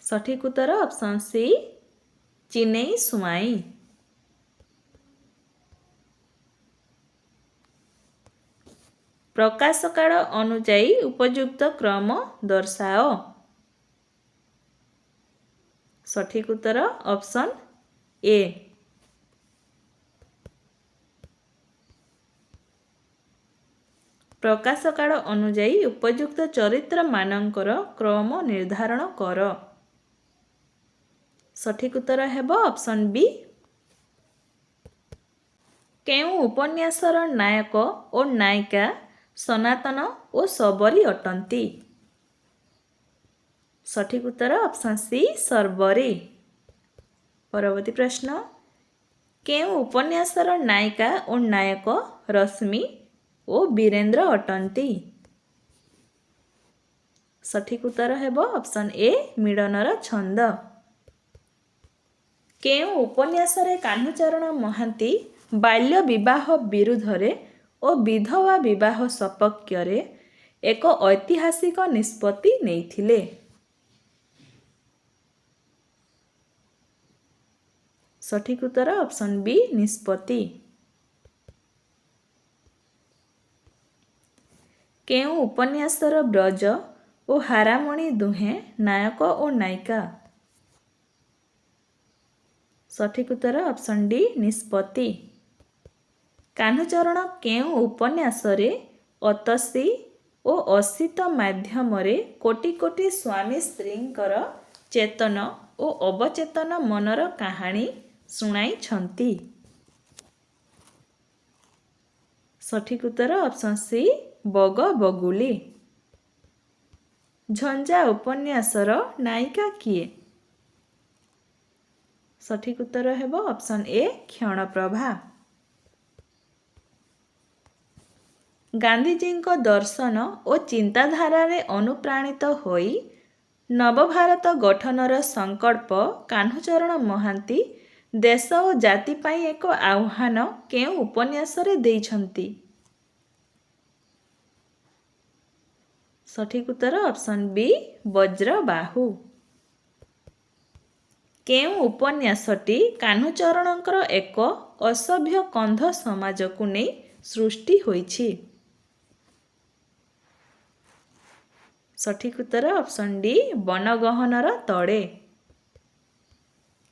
ସଠିକ୍ ଉତ୍ତର ଅପସନ୍ ସି ଚିନେଇ ସ୍ୱାଇଁ। ପ୍ରକାଶ କାଳ ଅନୁଯାୟୀ ଉପଯୁକ୍ତ କ୍ରମ ଦର୍ଶାଅ। ସଠିକ୍ ଉତ୍ତର ଅପସନ୍ ଏ। ପ୍ରକାଶ କାଳ ଅନୁଯାୟୀ ଉପଯୁକ୍ତ ଚରିତ୍ରମାନଙ୍କର କ୍ରମ ନିର୍ଦ୍ଧାରଣ କର। ସଠିକ୍ ଉତ୍ତର ହେବ ଅପସନ୍ ବି। କେଉଁ ଉପନ୍ୟାସର ନାୟକ ଓ ନାୟିକା ସନାତନ ଓ ଶବରୀ ଅଟନ୍ତି? ସଠିକ୍ ଉତ୍ତର ଅପସନ୍ ସି ଶର୍ବରୀ। ପରବର୍ତ୍ତୀ ପ୍ରଶ୍ନ, କେଉଁ ଉପନ୍ୟାସର ନାୟିକା ଓ ନାୟକ ରଶ୍ମି ଓ ବୀରେନ୍ଦ୍ର ଅଟନ୍ତି? ସଠିକ୍ ଉତ୍ତର ହେବ ଅପସନ୍ ଏ ମିଳନର ଛନ୍ଦ। କେଉଁ ଉପନ୍ୟାସରେ କାହ୍ନୁଚରଣ ମହାନ୍ତି ବାଲ୍ୟ ବିବାହ ବିରୁଦ୍ଧରେ ଓ ବିଧବା ବିବାହ ସପକ୍ଷରେ ଏକ ଐତିହାସିକ ନିଷ୍ପତ୍ତି ନେଇଥିଲେ? ସଠିକ୍ ଉତ୍ତର ଅପସନ୍ ବି ନିଷ୍ପତ୍ତି। କେଉଁ ଉପନ୍ୟାସର ବ୍ରଜ ଓ ହାରାମଣୀ ଦୁହେଁ ନାୟକ ଓ ନାୟିକା? ସଠିକ୍ ଉତ୍ତର ଅପସନ୍ ଡି ନିଷ୍ପତ୍ତି। କାହ୍ନୁଚରଣ କେଉଁ ଉପନ୍ୟାସରେ ଅତସୀ ଓ ଅସିତ ମାଧ୍ୟମରେ କୋଟି କୋଟି ସ୍ୱାମୀ ସ୍ତ୍ରୀଙ୍କର ଚେତନ ଓ ଅବଚେତନ ମନର କାହାଣୀ ଶୁଣାଇଛନ୍ତି? ସଠିକ୍ ଉତ୍ତର ଅପସନ୍ ସି ବଗ ବଗୁଲି। ଝଞ୍ଜା ଉପନ୍ୟାସର ନାୟିକା କିଏ? ସଠିକ୍ ଉତ୍ତର ହେବ ଅପସନ୍ ଏ କ୍ଷଣପ୍ରଭା। ଗାନ୍ଧିଜୀଙ୍କ ଦର୍ଶନ ଓ ଚିନ୍ତାଧାରାରେ ଅନୁପ୍ରାଣିତ ହୋଇ ନବଭାରତ ଗଠନର ସଂକଳ୍ପ କାହ୍ନୁଚରଣ ମହାନ୍ତି ଦେଶ ଓ ଜାତି ପାଇଁ ଏକ ଆହ୍ୱାନ କେଉଁ ଉପନ୍ୟାସରେ ଦେଇଛନ୍ତି? ସଠିକ୍ ଉତ୍ତର ଅପସନ୍ ବି ବଜ୍ରବାହୁ। କେଉଁ ଉପନ୍ୟାସଟି କାହ୍ନୁଚରଣଙ୍କର ଏକ ଅସଭ୍ୟ କନ୍ଧ ସମାଜକୁ ନେଇ ସୃଷ୍ଟି ହୋଇଛି? ସଠିକ୍ ଉତ୍ତର ଅପସନ୍ ଡି ବନଗହନର ତଳେ।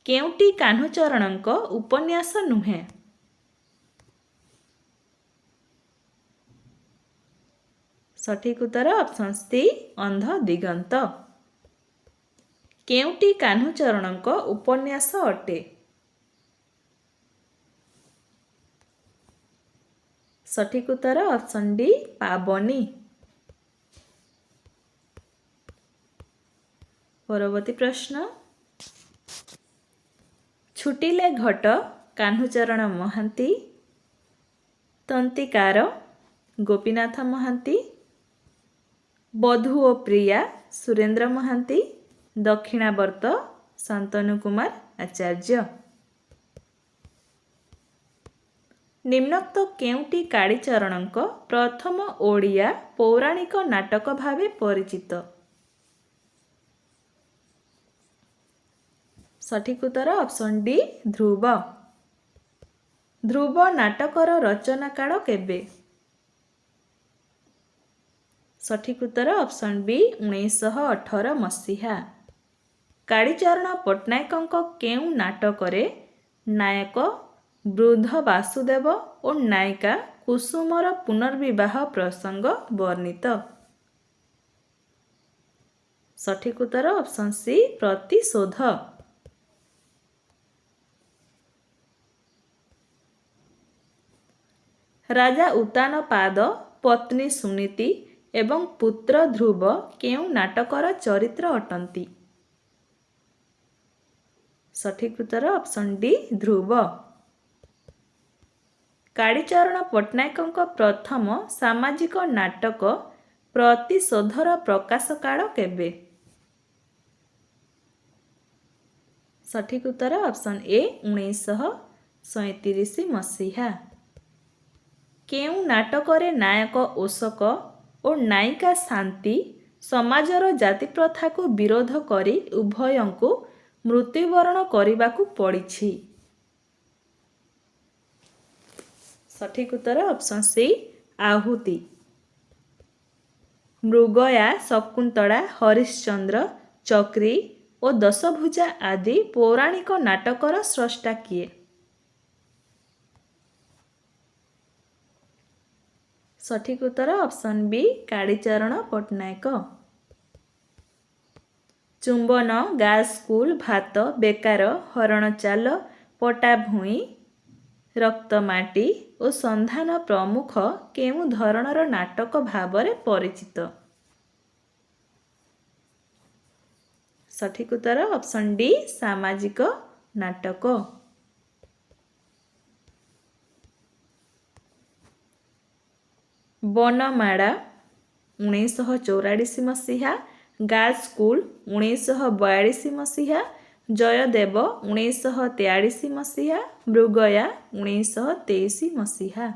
କେଉଁଟି କାହ୍ନୁଚରଣଙ୍କ ଉପନ୍ୟାସ ନୁହେଁ? ସଠିକ୍ ଉତ୍ତର ଅପସନ୍ ସି ଅନ୍ଧ ଦିଗନ୍ତ। କେଉଁଟି କାହ୍ନୁଚରଣଙ୍କ ଉପନ୍ୟାସ ଅଟେ? ସଠିକ୍ ଉତ୍ତର ଅପସନ୍ ଡି ପାବନୀ। ପରବର୍ତ୍ତୀ ପ୍ରଶ୍ନ, ଛୁଟିଲେ ଘଟ କାହ୍ନୁଚରଣ ମହାନ୍ତି, ତନ୍ତିକାର ଗୋପୀନାଥ ମହାନ୍ତି, ବଧୂ ଓ ପ୍ରିୟା ସୁରେନ୍ଦ୍ର ମହାନ୍ତି, ଦକ୍ଷିଣାବର୍ତ୍ତ ଶାନ୍ତନୁ କୁମାର ଆଚାର୍ଯ୍ୟ। ନିମ୍ନୋକ୍ତ କେଉଁଟି କାଳିଚରଣଙ୍କ ପ୍ରଥମ ଓଡ଼ିଆ ପୌରାଣିକ ନାଟକ ଭାବେ ପରିଚିତ? ସଠିକ୍ ଉତ୍ତର ଅପସନ୍ ଡି ଧ୍ରୁବ। ଧ୍ରୁବ ନାଟକର ରଚନା କାଳ କେବେ? ସଠିକ୍ ଉତ୍ତର ଅପସନ୍ ବି 1918 ମସିହା। କାଳିଚରଣ ପଟ୍ଟନାୟକଙ୍କ କେଉଁ ନାଟକରେ ନାୟକ ବୃଦ୍ଧ ବାସୁଦେବ ଓ ନାୟିକା କୁସୁମର ପୁନର୍ବିବାହ ପ୍ରସଙ୍ଗ ବର୍ଣ୍ଣିତ? ସଠିକ୍ ଉତ୍ତର ଅପସନ୍ ସି ପ୍ରତିଶୋଧ। ରାଜା ଉତାନପାଦ, ପତ୍ନୀ ସୁନୀତି ଏବଂ ପୁତ୍ର ଧ୍ରୁବ କେଉଁ ନାଟକର ଚରିତ୍ର ଅଟନ୍ତି? ସଠିକ୍ ଉତ୍ତର ଅପସନ୍ ଡି ଧ୍ରୁବ। କାଳିଚରଣ ପଟ୍ଟନାୟକଙ୍କ ପ୍ରଥମ ସାମାଜିକ ନାଟକ ପ୍ରତିଶୋଧର ପ୍ରକାଶ କାଳ କେବେ? ସଠିକ୍ ଉତ୍ତର ଅପସନ୍ ଏ 1937 ମସିହା। କେଉଁ ନାଟକରେ ନାୟକ ଅଶୋକ ଓ ନାୟିକା ଶାନ୍ତି ସମାଜର ଜାତିପ୍ରଥାକୁ ବିରୋଧ କରି ଉଭୟଙ୍କୁ ମୃତ୍ୟୁବରଣ କରିବାକୁ ପଡ଼ିଛି? ସଠିକ୍ ଉତ୍ତର ଅପସନ୍ ସି ଆହୁତି। ମୃଗୟା, ଶକୁନ୍ତଳା, ହରିଶ୍ଚନ୍ଦ୍ର, ଚକ୍ରୀ ଓ ଦଶଭୁଜା ଆଦି ପୌରାଣିକ ନାଟକର ସ୍ରଷ୍ଟା କିଏ? ସଠିକ୍ ଉତ୍ତର ଅପସନ୍ ବି କାଳିଚରଣ ପଟ୍ଟନାୟକ। ଚୁମ୍ବନ, ଗାର୍ଲସ ସ୍କୁଲ, ଭାତ, ବେକାର, ହରଣ ଚାଲ, ପଟା ଭୂଇଁ, ରକ୍ତମାଟି ଓ ସନ୍ଧାନ ପ୍ରମୁଖ କେଉଁ ଧରଣର ନାଟକ ଭାବରେ ପରିଚିତ? ସଠିକ୍ ଉତ୍ତର ଅପସନ୍ ଡି ସାମାଜିକ ନାଟକ। ବନମାଳା 1944 ମସିହା, ଗାର୍ଲସ ସ୍କୁଲ 1942 ମସିହା, ଜୟଦେବ 1943 ମସିହା, ମୃଗୟା 1923 ମସିହା।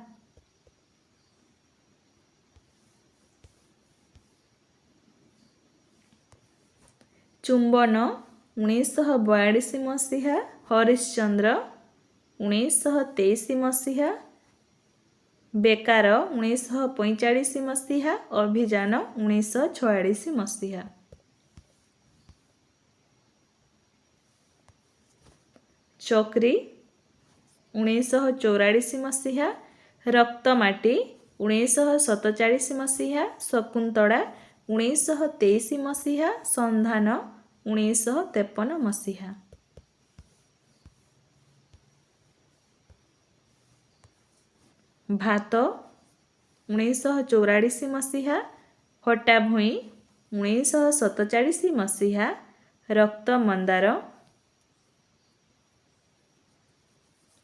ଚୁମ୍ବନ 1942 ମସିହା, ହରିଶ୍ଚନ୍ଦ୍ର 1923 ମସିହା, ବେକାର 1945 ମସିହା, ଅଭିଯାନ 1946 ମସିହା। ଚକ୍ରୀ 1944 ମସିହା, ରକ୍ତମାଟି 1947 ମସିହା, ଶକୁନ୍ତଳା 1923 ମସିହା, ସନ୍ଧାନ 1953 ମସିହା। ଭାତ 1944 ମସିହା, ହଟା ଭୂଇଁ 1947 ମସିହା, ରକ୍ତ ମନ୍ଦାର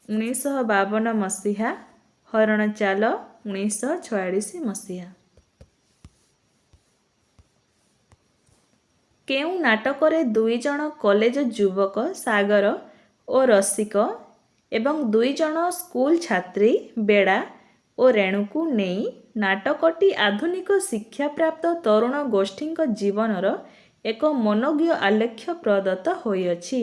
1952 ମସିହା, ହରଣ ଚାଲ 1946 ମସିହା। କେଉଁ ନାଟକରେ ଦୁଇଜଣ କଲେଜ ଯୁବକ ସାଗର ଓ ରସିକ ଏବଂ ଦୁଇଜଣ ସ୍କୁଲ ଛାତ୍ରୀ ବେଡ଼ା ଓ ରେଣୁକୁ ନେଇ ନାଟକଟି ଆଧୁନିକ ଶିକ୍ଷାପ୍ରାପ୍ତ ତରୁଣ ଗୋଷ୍ଠୀଙ୍କ ଜୀବନର ଏକ ମନୋଜ୍ଞ ଆଲେଖ୍ୟ ପ୍ରଦତ୍ତ ହୋଇଅଛି?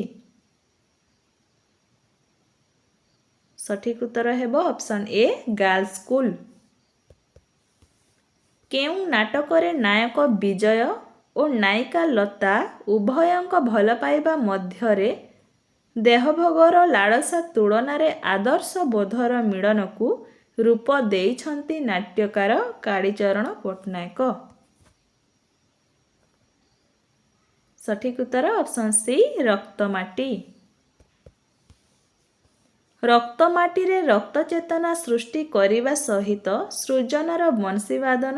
ସଠିକ୍ ଉତ୍ତର ହେବ ଅପସନ୍ ଏ ଗାର୍ଲସ ସ୍କୁଲ। କେଉଁ ନାଟକରେ ନାୟକ ବିଜୟ ଓ ନାୟିକା ଲତା ଉଭୟଙ୍କ ଭଲ ପାଇବା ମଧ୍ୟରେ ଦେହଭୋଗର ଲାଳସା ତୁଳନାରେ ଆଦର୍ଶ ବୋଧର ମିଳନକୁ ରୂପ ଦେଇଛନ୍ତି ନାଟ୍ୟକାର କାଳୀଚରଣ ପଟ୍ଟନାୟକ। ସଠିକ୍ ଉତ୍ତର ଅପସନ୍ ସି ରକ୍ତମାଟି। ରକ୍ତମାଟିରେ ରକ୍ତ ଚେତନା ସୃଷ୍ଟି କରିବା ସହିତ ସୃଜନର ବଂଶୀବାଦନ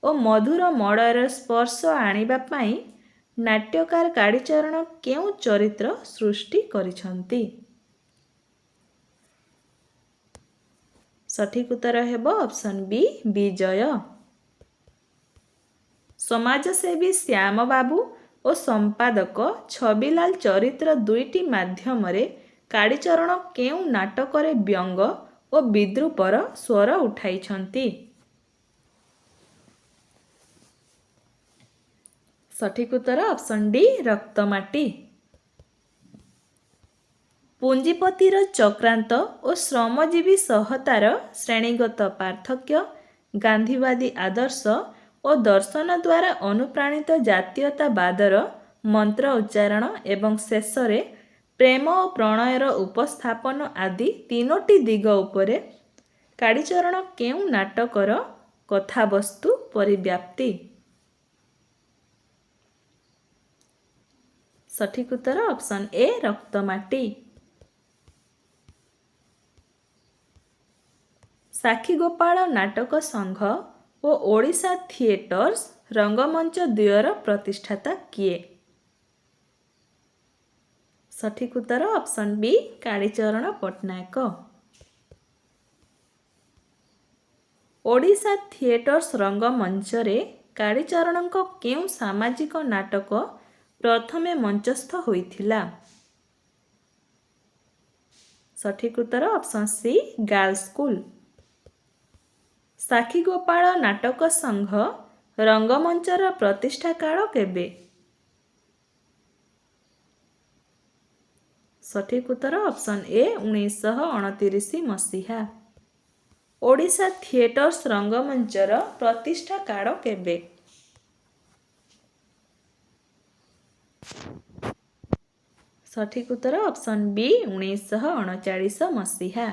ଓ ମଧୁର ମଳୟର ସ୍ପର୍ଶ ଆଣିବା ପାଇଁ ନାଟ୍ୟକାର କାଳୀଚରଣ କେଉଁ ଚରିତ୍ର ସୃଷ୍ଟି କରିଛନ୍ତି? ସଠିକ୍ ଉତ୍ତର ହେବ ଅପସନ୍ ବି ବିଜୟ। ସମାଜସେବୀ ଶ୍ୟାମ ବାବୁ ଓ ସମ୍ପାଦକ ଛବିଲାଲ ଚରିତ୍ର ଦୁଇଟି ମାଧ୍ୟମରେ କାଳୀଚରଣ କେଉଁ ନାଟକରେ ବ୍ୟଙ୍ଗ ଓ ବିଦ୍ରୂପର ସ୍ୱର ଉଠାଇଛନ୍ତି? ସଠିକ୍ ଉତ୍ତର ଅପସନ୍ ଡି ରକ୍ତମାଟି। ପୁଞ୍ଜିପତିର ଚକ୍ରାନ୍ତ ଓ ଶ୍ରମଜୀବୀ ସହତାର ଶ୍ରେଣୀଗତ ପାର୍ଥକ୍ୟ, ଗାନ୍ଧୀବାଦୀ ଆଦର୍ଶ ଓ ଦର୍ଶନ ଦ୍ୱାରା ଅନୁପ୍ରାଣିତ ଜାତୀୟତାବାଦର ମନ୍ତ୍ର ଉଚ୍ଚାରଣ ଏବଂ ଶେଷରେ ପ୍ରେମ ଓ ପ୍ରଣୟର ଉପସ୍ଥାପନ ଆଦି ତିନୋଟି ଦିଗ ଉପରେ କାଳୀଚରଣ କେଉଁ ନାଟକର କଥାବସ୍ତୁ ପରିବ୍ୟାପ୍ତି? ସଠିକ୍ ଉତ୍ତର ଅପସନ୍ ଏ ରକ୍ତମାଟି। ସାକ୍ଷୀଗୋପାଳ ନାଟକ ସଂଘ ଓ ଓଡ଼ିଶା ଥିଏଟର୍ସ ରଙ୍ଗମଞ୍ଚ ଦ୍ୱୟର ପ୍ରତିଷ୍ଠାତା କିଏ? ସଠିକ୍ ଉତ୍ତର option B Kalicharan Pattnaik. Odisha theatres ରଙ୍ଗମଞ୍ଚରେ କାଳୀଚରଣଙ୍କ କେଉଁ ସାମାଜିକ ନାଟକ ପ୍ରଥମେ ମଞ୍ଚସ୍ଥ ହୋଇଥିଲା? ସଠିକ୍ ଉତ୍ତର ଅପସନ୍ ସି ଗାର୍ଲସ୍ ସ୍କୁଲ। ସାକ୍ଷୀଗୋପାଳ ନାଟକ ସଂଘ ରଙ୍ଗମଞ୍ଚର ପ୍ରତିଷ୍ଠା କାଳ କେବେ? ସଠିକ୍ ଉତ୍ତର ଅପସନ୍ ଏ 1929 ମସିହା। ଓଡ଼ିଶା ଥିଏଟର୍ସ ରଙ୍ଗମଞ୍ଚର ପ୍ରତିଷ୍ଠା କାଳ କେବେ? ସଠିକ୍ ଉତ୍ତର ଅପସନ୍ ବି 1939 ମସିହା।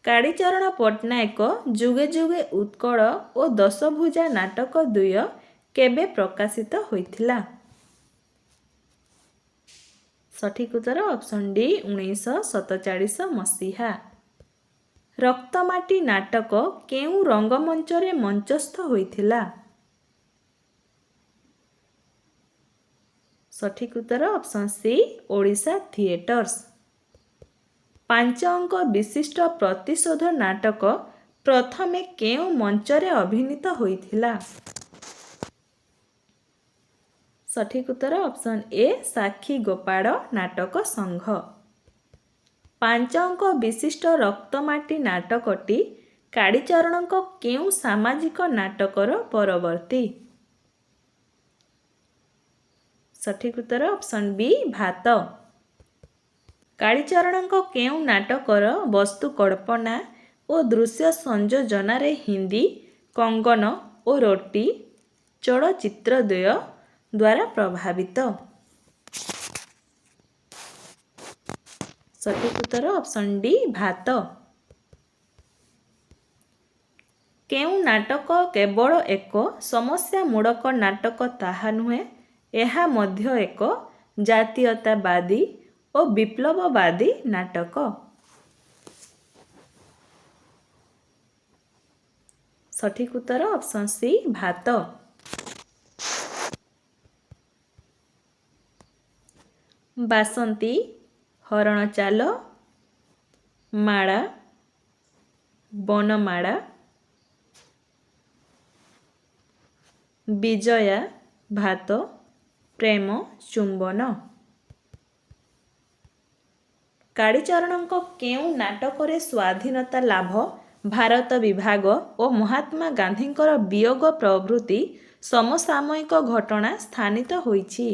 କାଳୀଚରଣ ପଟ୍ଟନାୟକ ଯୁଗେ ଯୁଗେ ଉତ୍କଳ ଓ ଦଶଭୁଜା ନାଟକ ଦ୍ୱୟ କେବେ ପ୍ରକାଶିତ ହୋଇଥିଲା? ସଠିକ୍ ଉତ୍ତର ଅପସନ୍ ଡି 1947 ମସିହା। ରକ୍ତମାଟି ନାଟକ କେଉଁ ରଙ୍ଗମଞ୍ଚରେ ମଞ୍ଚସ୍ଥ ହୋଇଥିଲା? ସଠିକ୍ ଉତ୍ତର ଅପସନ୍ ସି ଓଡ଼ିଶା ଥିଏଟର୍ସ। 5 ଅଙ୍କ ବିଶିଷ୍ଟ ପ୍ରତିଶୋଧ ନାଟକ ପ୍ରଥମେ କେଉଁ ମଞ୍ଚରେ ଅଭିନୀତ ହୋଇଥିଲା? ସଠିକ୍ ଉତ୍ତର ଅପସନ୍ ଏ ସାକ୍ଷୀଗୋପାଳ ନାଟକ ସଂଘ। 5 ଅଙ୍କ ବିଶିଷ୍ଟ ରକ୍ତମାଟି ନାଟକଟି କାଳୀଚରଣଙ୍କ କେଉଁ ସାମାଜିକ ନାଟକର ପରବର୍ତ୍ତୀ? ସଠିକ୍ ଉତ୍ତର ଅପସନ୍ ବି ଭାତ। କାଳୀଚରଣଙ୍କ କେଉଁ ନାଟକର ବସ୍ତୁ କଳ୍ପନା ଓ ଦୃଶ୍ୟ ସଂଯୋଜନାରେ ହିନ୍ଦୀ କଙ୍ଗନ ଓ ରୋଟି ଚଳଚ୍ଚିତ୍ର ଦ୍ୱୟ ଦ୍ୱାରା ପ୍ରଭାବିତ? ସଠିକ୍ ଉତ୍ତର ଅପସନ୍ ଡି ଭାତ। କେଉଁ ନାଟକ କେବଳ ଏକ ସମସ୍ୟାମୂଳକ ନାଟକ ତାହା ନୁହେଁ, ଏହା ମଧ୍ୟ ଏକ ଜାତୀୟତାବାଦୀ ଓ ବିପ୍ଳବବାଦୀ ନାଟକ? ସଠିକ୍ ଉତ୍ତର ଅପସନ୍ ସି ଭାତ। ବାସନ୍ତୀ, ହରଣଚାଲ, ମାଳା, ବନମାଳା, ବିଜୟା, ଭାତ, ପ୍ରେମ ଚୁମ୍ବନ। କାଳୀଚରଣଙ୍କ କେଉଁ ନାଟକରେ ସ୍ୱାଧୀନତା ଲାଭ, ଭାରତ ବିଭାଗ ଓ ମହାତ୍ମା ଗାନ୍ଧୀଙ୍କର ବିୟୋଗ ପ୍ରଭୃତି ସମସାମୟିକ ଘଟଣା ସ୍ଥାନିତ ହୋଇଛି?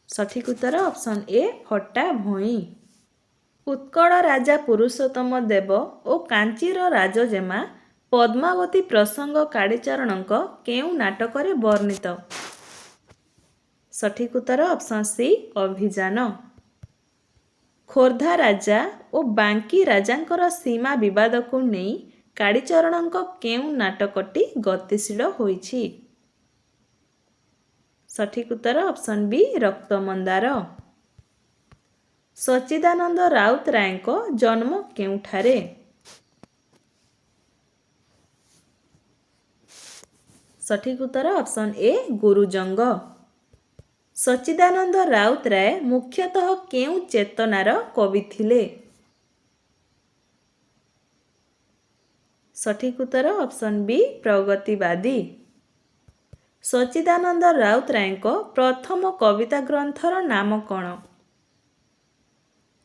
ସଠିକ୍ ଉତ୍ତର ଅପସନ୍ ଏ ଫଟା ଭୂଇଁ। ଉତ୍କଳ ରାଜା ପୁରୁଷୋତ୍ତମ ଦେବ ଓ କାଞ୍ଚିର ରାଜଜେମା ପଦ୍ମାବତୀ ପ୍ରସଙ୍ଗ କାଳିଚରଣଙ୍କ କେଉଁ ନାଟକରେ ବର୍ଣ୍ଣିତ? ସଠିକ୍ ଉତ୍ତର ଅପସନ୍ ସି ଅଭିଯାନ। ଖୋର୍ଦ୍ଧା ରାଜା ଓ ବାଙ୍କୀ ରାଜାଙ୍କର ସୀମା ବିବାଦକୁ ନେଇ କାଳିଚରଣଙ୍କ କେଉଁ ନାଟକଟି ଗତିଶୀଳ ହୋଇଛି? ସଠିକ୍ ଉତ୍ତର ଅପସନ୍ ବି ରକ୍ତମନ୍ଦାର। ସଚ୍ଚିଦାନନ୍ଦ ରାଉତରାୟଙ୍କ ଜନ୍ମ କେଉଁଠାରେ? ସଠିକ୍ ଉତ୍ତର ଅପସନ୍ ଏ ଗୁରୁଜଙ୍ଗ। ସଚ୍ଚିଦାନନ୍ଦ ରାଉତରାୟ ମୁଖ୍ୟତଃ କେଉଁ ଚେତନାର କବି ଥିଲେ? ସଠିକ୍ ଉତ୍ତର ଅପସନ୍ ବି ପ୍ରଗତିବାଦୀ। ସଚ୍ଚିଦାନନ୍ଦ ରାଉତରାୟଙ୍କ ପ୍ରଥମ କବିତା ଗ୍ରନ୍ଥର ନାମ କ'ଣ?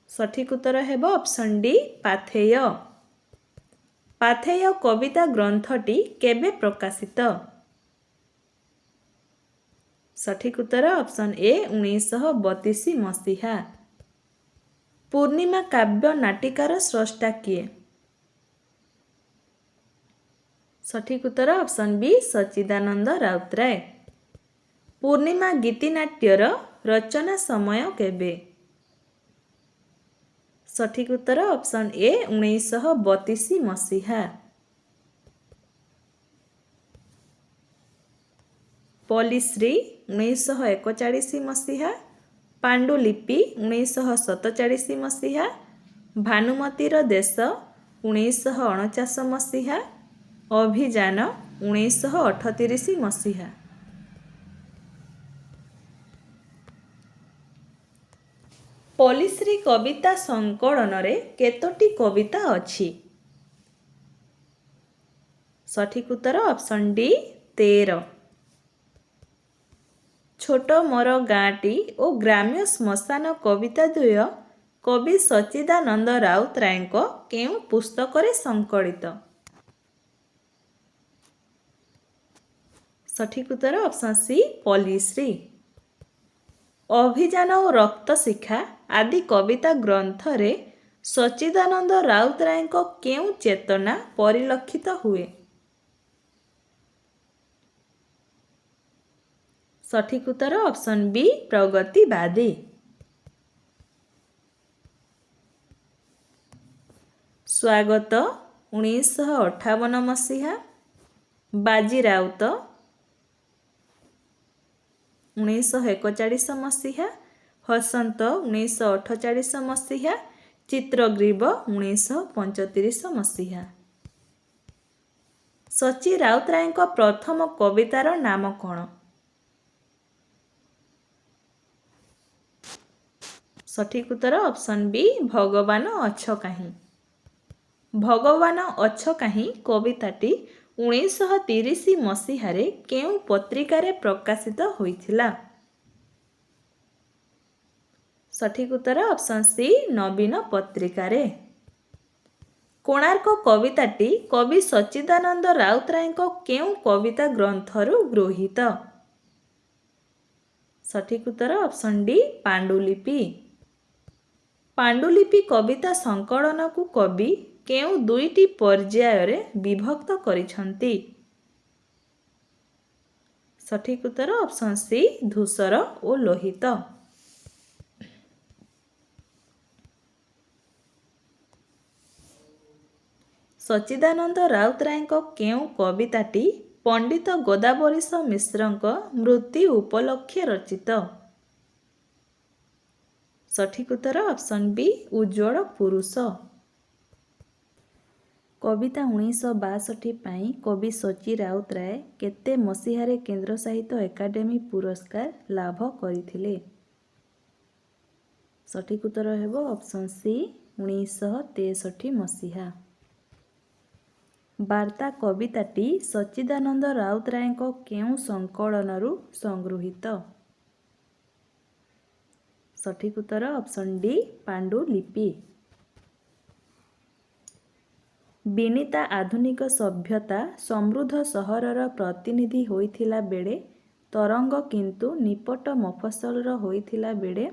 ସଠିକ୍ ଉତ୍ତର ହେବ ଅପସନ୍ ଡି ପାଥେୟ। ପାଥେୟ କବିତା ଗ୍ରନ୍ଥଟି କେବେ ପ୍ରକାଶିତ? ସଠିକ୍ ଉତ୍ତର ଅପସନ୍ ଏ 1932 ମସିହା। ପୂର୍ଣ୍ଣିମା କାବ୍ୟ ନାଟିକାର ସ୍ରଷ୍ଟା କିଏ? ସଠିକ୍ ଉତ୍ତର ଅପସନ୍ ବି ସଚ୍ଚିଦାନନ୍ଦ ରାଉତରାୟ। ପୂର୍ଣ୍ଣିମା ଗୀତିନାଟ୍ୟର ରଚନା ସମୟ କେବେ? ସଠିକ୍ ଉତ୍ତର ଅପସନ୍ ଏ 1932 ମସିହା। ପଲ୍ଲିଶ୍ରୀ 1941 ମସିହା, ପାଣ୍ଡୁଲିପି 1947 ମସିହା, ଭାନୁମତୀର ଦେଶ 1949 ମସିହା, ଅଭିଯାନ 1938 ମସିହା। ପଲ୍ଲିଶ୍ରୀ କବିତା ସଂକଳନରେ କେତୋଟି କବିତା ଅଛି? ସଠିକ୍ ଉତ୍ତର ଅପସନ୍ ଡି 13। ଛୋଟ ମୋର ଗାଁଟି ଓ ଗ୍ରାମ୍ୟ ଶ୍ମଶାନ କବିତା ଦ୍ୱୟ କବି ସଚ୍ଚିଦାନନ୍ଦ ରାଉତରାୟଙ୍କ କେଉଁ ପୁସ୍ତକରେ ସଂକଳିତ? ସଠିକ୍ ଉତ୍ତର ଅପସନ୍ ସି ପଲ୍ଲିଶ୍ରୀ। ଅଭିଯାନ ଓ ରକ୍ତଶିଖା ଆଦି କବିତା ଗ୍ରନ୍ଥରେ ସଚ୍ଚିଦାନନ୍ଦ ରାଉତରାୟଙ୍କ କେଉଁ ଚେତନା ପରିଲକ୍ଷିତ ହୁଏ? ସଠିକ୍ ଉତ୍ତର ଅପସନ୍ ବି ପ୍ରଗତିବାଦୀ। ସ୍ୱାଗତ 1958 ମସିହା, ବାଜି ରାଉତ 1941 ମସିହା, ହସନ୍ତ 1948 ମସିହା, ଚିତ୍ରଗ୍ରୀବ 1935 ମସିହା। ସଚ୍ଚି ରାଉତରାୟଙ୍କ ପ୍ରଥମ କବିତାର ନାମ କ'ଣ? ସଠିକ୍ ଉତ୍ତର ଅପସନ୍ ବି ଭଗବାନ ଅଛ କାହିଁ। ଭଗବାନ ଅଛ କାହିଁ କବିତାଟି 1930 ମସିହାରେ କେଉଁ ପତ୍ରିକାରେ ପ୍ରକାଶିତ ହୋଇଥିଲା? ସଠିକ୍ ଉତ୍ତର ଅପସନ୍ ସି ନବୀନ ପତ୍ରିକାରେ। କୋଣାର୍କ କବିତାଟି କବି ସଚ୍ଚିଦାନନ୍ଦ ରାଉତରାୟଙ୍କ କେଉଁ କବିତା ଗ୍ରନ୍ଥରୁ ଗୃହୀତ? ସଠିକ୍ ଉତ୍ତର ଅପସନ୍ ଡି ପାଣ୍ଡୁଲିପି। ପାଣ୍ଡୁଲିପି କବିତା ସଂକଳନକୁ କବି କେଉଁ ଦୁଇଟି ପର୍ଯ୍ୟାୟରେ ବିଭକ୍ତ କରିଛନ୍ତି? ସଠିକ୍ ଉତ୍ତର ଅପସନ୍ ସି ଧୂସର ଓ ଲୋହିତ। ସଚ୍ଚିଦାନନ୍ଦ ରାଉତରାୟଙ୍କ କେଉଁ କବିତାଟି ପଣ୍ଡିତ ଗୋଦାବରୀଶ ମିଶ୍ରଙ୍କ ମୃତ୍ୟୁ ଉପଲକ୍ଷେ ରଚିତ? ସଠିକ୍ ଉତ୍ତର ଅପସନ୍ ବି ଉଜ୍ଜ୍ୱଳ ପୁରୁଷ। କବିତା 1962 ପାଇଁ କବି ସଚ୍ଚି ରାଉତରାୟ କେତେ ମସିହାରେ କେନ୍ଦ୍ର ସାହିତ୍ୟ ଏକାଡେମୀ ପୁରସ୍କାର ଲାଭ କରିଥିଲେ? ସଠିକ୍ ଉତ୍ତର ହେବ ଅପସନ୍ ସି 1963 ମସିହା। ବାର୍ତ୍ତା କବିତାଟି ସଚ୍ଚିଦାନନ୍ଦ ରାଉତରାୟଙ୍କ କେଉଁ ସଂକଳନରୁ ସଂଗୃହୀତ? ସଠିକ୍ ଉତ୍ତର ଅପସନ୍ ଡି ପାଣ୍ଡୁଲିପି। ବିନିତା ଆଧୁନିକ ସଭ୍ୟତା ସମୃଦ୍ଧ ସହରର ପ୍ରତିନିଧି ହୋଇଥିଲା ବେଳେ ତରଙ୍ଗ କିନ୍ତୁ ନିପଟ ମଫସଲର ହୋଇଥିଲା ବେଳେ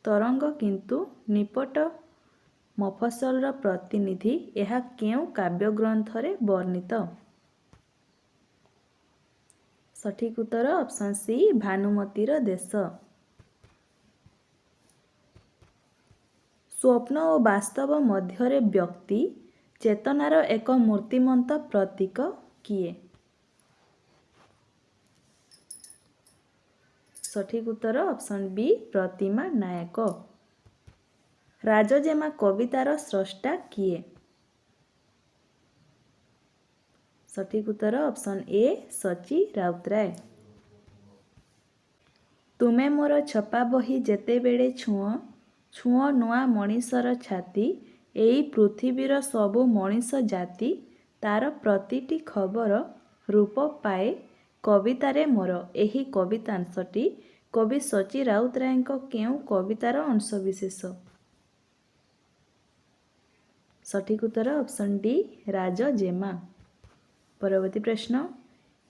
ତରଙ୍ଗ କିନ୍ତୁ ନିପଟ ମଫସଲର ପ୍ରତିନିଧି ଏହା କେଉଁ କାବ୍ୟଗ୍ରନ୍ଥରେ ବର୍ଣ୍ଣିତ? ସଠିକ୍ ଉତ୍ତର ଅପସନ୍ ସି ଭାନୁମତୀର ଦେଶ। ସ୍ୱପ୍ନ ଓ ବାସ୍ତବ ମଧ୍ୟରେ ବ୍ୟକ୍ତି ଚେତନାର ଏକ ମୂର୍ତ୍ତିମନ୍ତ ପ୍ରତୀକ କିଏ? ସଠିକ୍ ଉତ୍ତର ଅପସନ୍ ବି ପ୍ରତିମା ନାୟକ। ରାଜଜେମା କବିତାର ସ୍ରଷ୍ଟା କିଏ? ସଠିକ୍ ଉତ୍ତର ଅପସନ୍ ଏ ସଚି ରାଉତରାୟ। ତୁମେ ମୋର ଛପା ବହି ଯେତେବେଳେ ଛୁଅଁ ଛୁଅଁ ନୂଆ ମଣିଷର ଛାତି, ଏଇ ପୃଥିବୀର ସବୁ ମଣିଷ ଜାତି, ତାର ପ୍ରତିଟି ଖବର ରୂପ ପାଏ କବିତାରେ ମୋର। ଏହି କବିତାଂଶଟି କବି ସଚି ରାଉତରାୟଙ୍କ କେଉଁ କବିତାର ଅଂଶବିଶେଷ? ସଠିକ୍ ଉତ୍ତର ଅପସନ୍ ଡି ରାଜଜେମା। ପରବର୍ତ୍ତୀ ପ୍ରଶ୍ନ,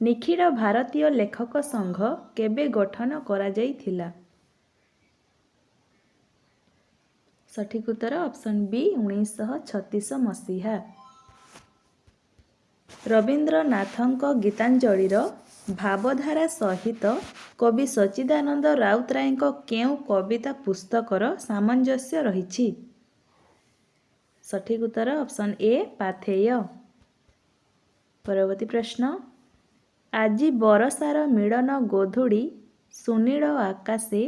ନିଖିଳ ଭାରତୀୟ ଲେଖକ ସଂଘ କେବେ ଗଠନ କରାଯାଇଥିଲା? ସଠିକ୍ ଉତ୍ତର ଅପସନ୍ ବି 1936 ମସିହା। ରବୀନ୍ଦ୍ରନାଥଙ୍କ ଗୀତାଞ୍ଜଳିର ଭାବଧାରା ସହିତ କବି ସଚ୍ଚିଦାନନ୍ଦ ରାଉତରାୟଙ୍କ କେଉଁ କବିତା ପୁସ୍ତକର ସାମଞ୍ଜସ୍ୟ ରହିଛି? ସଠିକ୍ ଉତ୍ତର ଅପସନ୍ ଏ ପାଥେୟ। ପରବର୍ତ୍ତୀ ପ୍ରଶ୍ନ, ଆଜି ବରଷାର ମିଳନ ଗୋଧୂଳି, ସୁନୀଳ ଆକାଶେ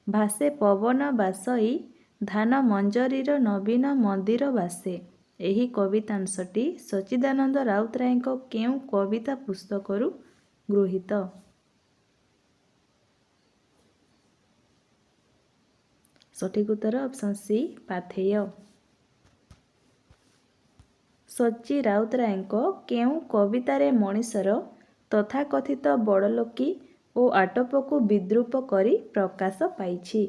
ଭାସେ ପବନ ବାସଇ, ଧାନ ମଞ୍ଜରୀର ନବୀନ ମନ୍ଦିର ବାସେ। ଏହି କବିତାଂଶଟି ସଚ୍ଚିଦାନନ୍ଦ ରାଉତରାୟଙ୍କ କେଉଁ କବିତା ପୁସ୍ତକରୁ ଗୃହୀତ? ସଠିକ୍ ଉତ୍ତର ଅପସନ୍ ସି ପାଥେୟ। ସଚ୍ଚି ରାଉତରାୟଙ୍କ କେଉଁ କବିତାରେ ମଣିଷର ତଥାକଥିତ ବଡ଼ଲୋକୀ ଓ ଆଟପକୁ ବିଦ୍ରୂପ କରି ପ୍ରକାଶ ପାଇଛି?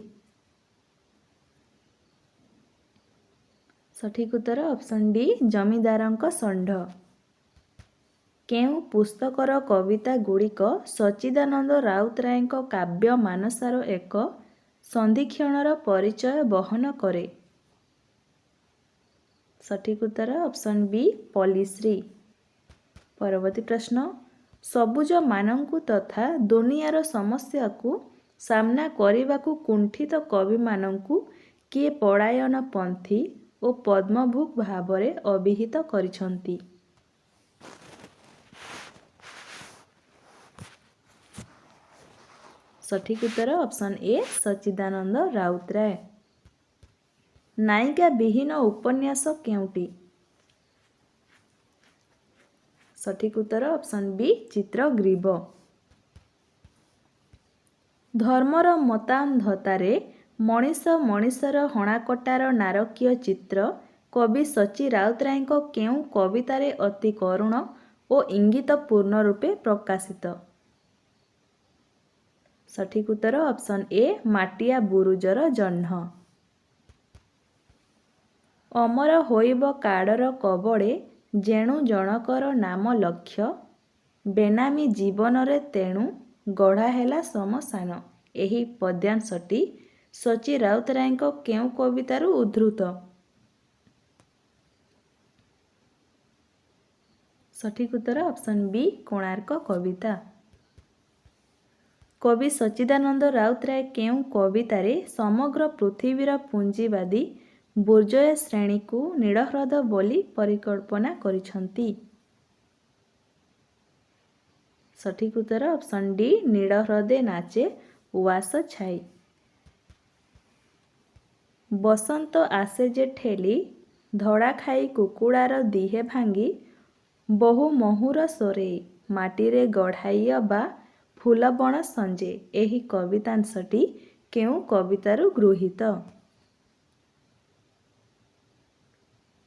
ସଠିକ୍ ଉତ୍ତର ଅପସନ୍ ଡି ଜମିଦାରଙ୍କ ଷଣ୍ଢ। କେଉଁ ପୁସ୍ତକର କବିତା ଗୁଡ଼ିକ ସଚ୍ଚିଦାନନ୍ଦ ରାଉତରାୟଙ୍କ କାବ୍ୟ ମାନସାର ଏକ ସନ୍ଧିକ୍ଷଣର ପରିଚୟ ବହନ କରେ? ସଠିକ୍ ଉତ୍ତର ଅପସନ୍ ବି ପଲ୍ଲିଶ୍ରୀ। ପରବର୍ତ୍ତୀ ପ୍ରଶ୍ନ, ସବୁଜମାନଙ୍କୁ ତଥା ଦୁନିଆର ସମସ୍ୟାକୁ ସାମ୍ନା କରିବାକୁ କୁଣ୍ଠିତ କବିମାନଙ୍କୁ କିଏ ପଳାୟନପନ୍ଥୀ ଓ ପଦ୍ମଭୂ ଭାବରେ ଅଭିହିତ କରିଛନ୍ତି? ସଠିକ୍ ଉତ୍ତର ଅପସନ୍ ଏ ସଚ୍ଚିଦାନନ୍ଦ ରାଉତରାୟ। ନାୟିକା ବିହୀନ ଉପନ୍ୟାସ କେଉଁଟି? ସଠିକ୍ ଉତ୍ତର ଅପସନ୍ ବି ଚିତ୍ରଗ୍ରୀବ। ଧର୍ମର ମତାନ୍ଧତାରେ ମଣିଷ ମଣିଷର ହଣାକଟାର ନାରକୀୟ ଚିତ୍ର କବି ସଚ୍ଚି ରାଉତରାୟଙ୍କ କେଉଁ କବିତାରେ ଅତି କରୁଣ ଓ ଇଙ୍ଗିତପୂର୍ଣ୍ଣ ରୂପେ ପ୍ରକାଶିତ? ସଠିକ୍ ଉତ୍ତର ଅପସନ୍ ଏ ମାଟିଆ ବୁରୁଜର ଜହ୍ନ। ଅମର ହୋଇବ କାଡ଼ର କବଳେ ଯେଣୁ ଜଣକର ନାମ ଲକ୍ଷ୍ୟ, ବେନାମୀ ଜୀବନରେ ତେଣୁ ଗଢ଼ା ହେଲା ଶମଶାନ। ଏହି ପଦ୍ୟାଂଶଟି ସଚ୍ଚି ରାଉତରାୟଙ୍କ କେଉଁ କବିତାରୁ ଉଦ୍ଧୃତ? ସଠିକ୍ ଉତ୍ତର ଅପସନ୍ ବି କୋଣାର୍କ କବିତା। କବି ସଚ୍ଚିଦାନନ୍ଦ ରାଉତରାୟ କେଉଁ କବିତାରେ ସମଗ୍ର ପୃଥିବୀର ପୁଞ୍ଜିବାଦୀ ବୁର୍ଜୋୟ ଶ୍ରେଣୀକୁ ନୀଳହ୍ରଦ ବୋଲି ପରିକଳ୍ପନା କରିଛନ୍ତି? ସଠିକ୍ ଉତ୍ତର ଅପସନ୍ ଡି ନୀଳହ୍ରଦେ ନାଚେ ଉଆସ ଛାଇ। ବସନ୍ତ ଆସେ ଯେ ଠେଲି, ଧଡ଼ା ଖାଇ କୁକୁଡ଼ାର ଦିହେ ଭାଙ୍ଗି, ବୋହୂ ମହୁର ସୋରେଇ, ମାଟିରେ ଗଢ଼ାଇ ଅବା ଫୁଲବଣ ସଞ୍ଜେ। ଏହି କବିତାଂଶଟି କେଉଁ କବିତାରୁ ଗୃହୀତ?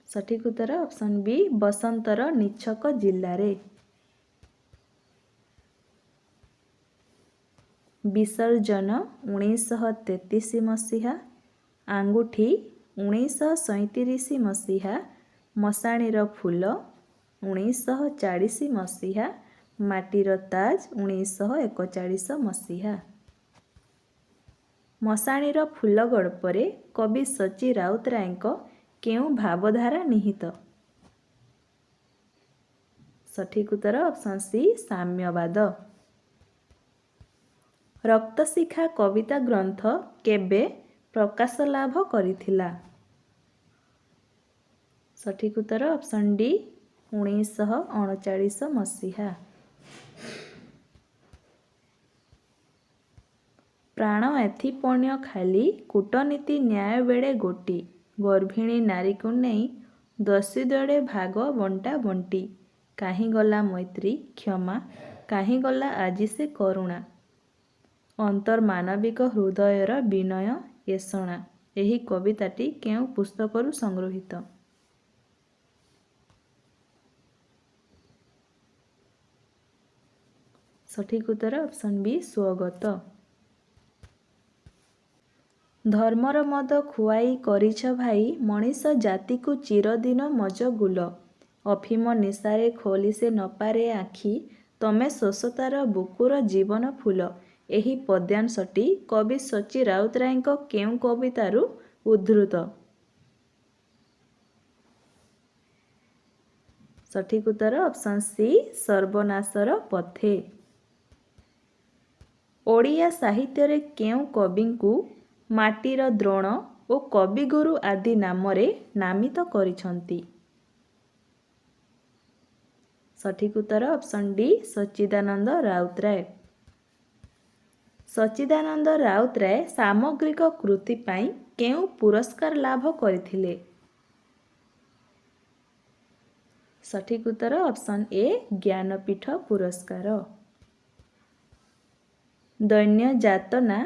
ସଠିକ୍ ଉତ୍ତର ଅପସନ୍ ବି ବସନ୍ତର ନିଛକ ଜିଲ୍ଲାରେ। ବିସର୍ଜନ 1933 ମସିହା, ଆଙ୍ଗୁଠି 1937 ମସିହା, ମଶାଣିର ଫୁଲ 1940 ମସିହା, ମାଟିର ତାଜ 1941 ମସିହା। ମଶାଣିର ଫୁଲ ଗଳ୍ପରେ କବି ସଚ୍ଚି ରାଉତରାୟଙ୍କ କେଉଁ ଭାବଧାରା ନିହିତ? ସଠିକ୍ ଉତ୍ତର ଅପସନ୍ ସି ସାମ୍ୟବାଦ। ରକ୍ତଶିଖା କବିତା ଗ୍ରନ୍ଥ କେବେ ପ୍ରକାଶ ଲାଭ କରିଥିଲା? ସଠିକ୍ ଉତ୍ତର ଅପସନ୍ ଡି 1939 ମସିହା। ପ୍ରାଣ ଏଥି ପଣ୍ୟ ଖାଲି କୂଟନୀତି ନ୍ୟାୟ ବେଡ଼େ ଗୋଟି ଗର୍ଭିଣୀ ନାରୀକୁ ନେଇ ଦସ୍ୟୁ ଦଳେ ଭାଗ ବଣ୍ଟା ବଣ୍ଟି କାହିଁ ଗଲା ମୈତ୍ରୀ କ୍ଷମା କାହିଁ ଗଲା ଆଜି ସେ କରୁଣା ଅନ୍ତର୍ମାନବିକ ହୃଦୟର ବିନୟ ଏଷଣା। ଏହି କବିତାଟି କେଉଁ ପୁସ୍ତକରୁ ସଂଗୃହୀତ? ସଠିକ୍ ଉତ୍ତର ଅପସନ୍ ବି ସ୍ୱଗତ। ଧର୍ମର ମଦ ଖୁଆଇ କରିଛ ଭାଇ ମଣିଷ ଜାତିକୁ ଚିରଦିନ ମଜଗୁଲ ଅଫିମ ନିଶାରେ ଖୋଲି ସେ ନପାରେ ଆଖି ତମେ ଶୋଷତାର ବୁକୁର ଜୀବନ ଫୁଲ। ଏହି ପଦ୍ୟାଂଶଟି କବି ସଚ୍ଚି ରାଉତରାୟଙ୍କ କେଉଁ କବିତାରୁ ଉଦ୍ଧୃତ? ସଠିକ୍ ଉତ୍ତର ଅପସନ୍ ସି ସର୍ବନାଶର ପଥେ। ଓଡ଼ିଆ ସାହିତ୍ୟରେ କେଉଁ କବିଙ୍କୁ ମାଟିର ଦ୍ରୋଣ ଓ କବିଗୁରୁ ଆଦି ନାମରେ ନାମିତ କରିଛନ୍ତି? ସଠିକ୍ ଉତ୍ତର ଅପସନ୍ ଡି ସଚ୍ଚିଦାନନ୍ଦ ରାଉତରାୟ। ସଚ୍ଚିଦାନନ୍ଦ ରାଉତରାୟ ସାମଗ୍ରିକ କୃତି ପାଇଁ କେଉଁ ପୁରସ୍କାର ଲାଭ କରିଥିଲେ? ସଠିକ୍ ଉତ୍ତର ଅପସନ୍ ଏ ଜ୍ଞାନପୀଠ ପୁରସ୍କାର। ଦୈନ୍ୟ ଯାତନା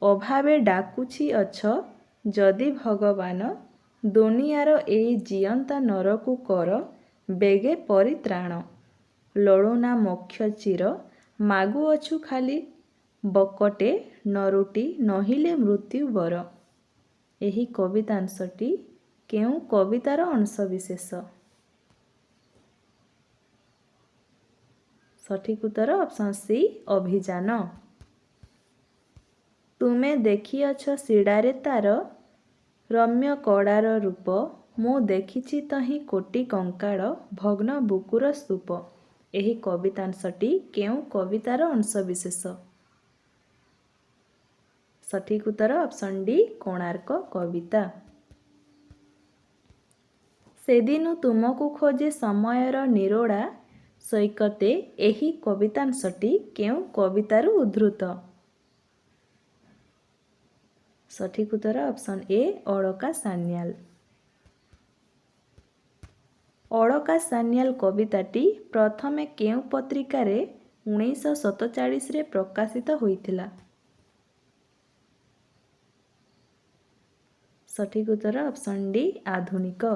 ଅଭାବେ ଡାକୁଛି ଅଛ ଯଦି ଭଗବାନ ଦୁନିଆର ଏଇ ଜିଅନ୍ତା ନରକୁ କର ବେଗେ ପରିତ୍ରାଣ ଲୋଡ଼ୁନା ମୋକ୍ଷ ଚିର ମାଗୁଅଛୁ ଖାଲି ବକଟେ ନରୁଟି ନହିଲେ ମୃତ୍ୟୁ ବର। ଏହି କବିତାଂଶଟି କେଉଁ କବିତାର ଅଂଶବିଶେଷ? ସଠିକ୍ ଉତ୍ତର ଅପସନ୍ ସି ଅଭିଯାନ। ତୁମେ ଦେଖିଅଛ ସିଡ଼ାରେ ତାର ରମ୍ୟ କଡ଼ାର ରୂପ ମୁଁ ଦେଖିଛି ତହିଁ କୋଟି କଙ୍କାଳ ଭଗ୍ନ ବୁକୁର ସ୍ତୂପ। ଏହି କବିତାଂଶଟି କେଉଁ କବିତାର ଅଂଶବିଶେଷ? ସଠିକ୍ ଉତ୍ତର ଅପସନ୍ ଡି କୋଣାର୍କ କବିତା। ସେଦିନୁ ତୁମକୁ ଖୋଜେ ସମୟର ନିରୋଳା ସୈକତେ ଏହି କବିତାଂଶଟି କେଉଁ କବିତାରୁ ଉଦ୍ଧୃତ? ସଠିକ୍ ଉତ୍ତର ଅପସନ୍ ଏ ଅଳକା ସାନ୍ୟାଲ। ଅଳକା ସାନ୍ୟାଲ କବିତାଟି ପ୍ରଥମେ କେଉଁ ପତ୍ରିକାରେ 1947ରେ ପ୍ରକାଶିତ ହୋଇଥିଲା? ସଠିକ୍ ଉତ୍ତର ଅପସନ୍ ଡି ଆଧୁନିକ।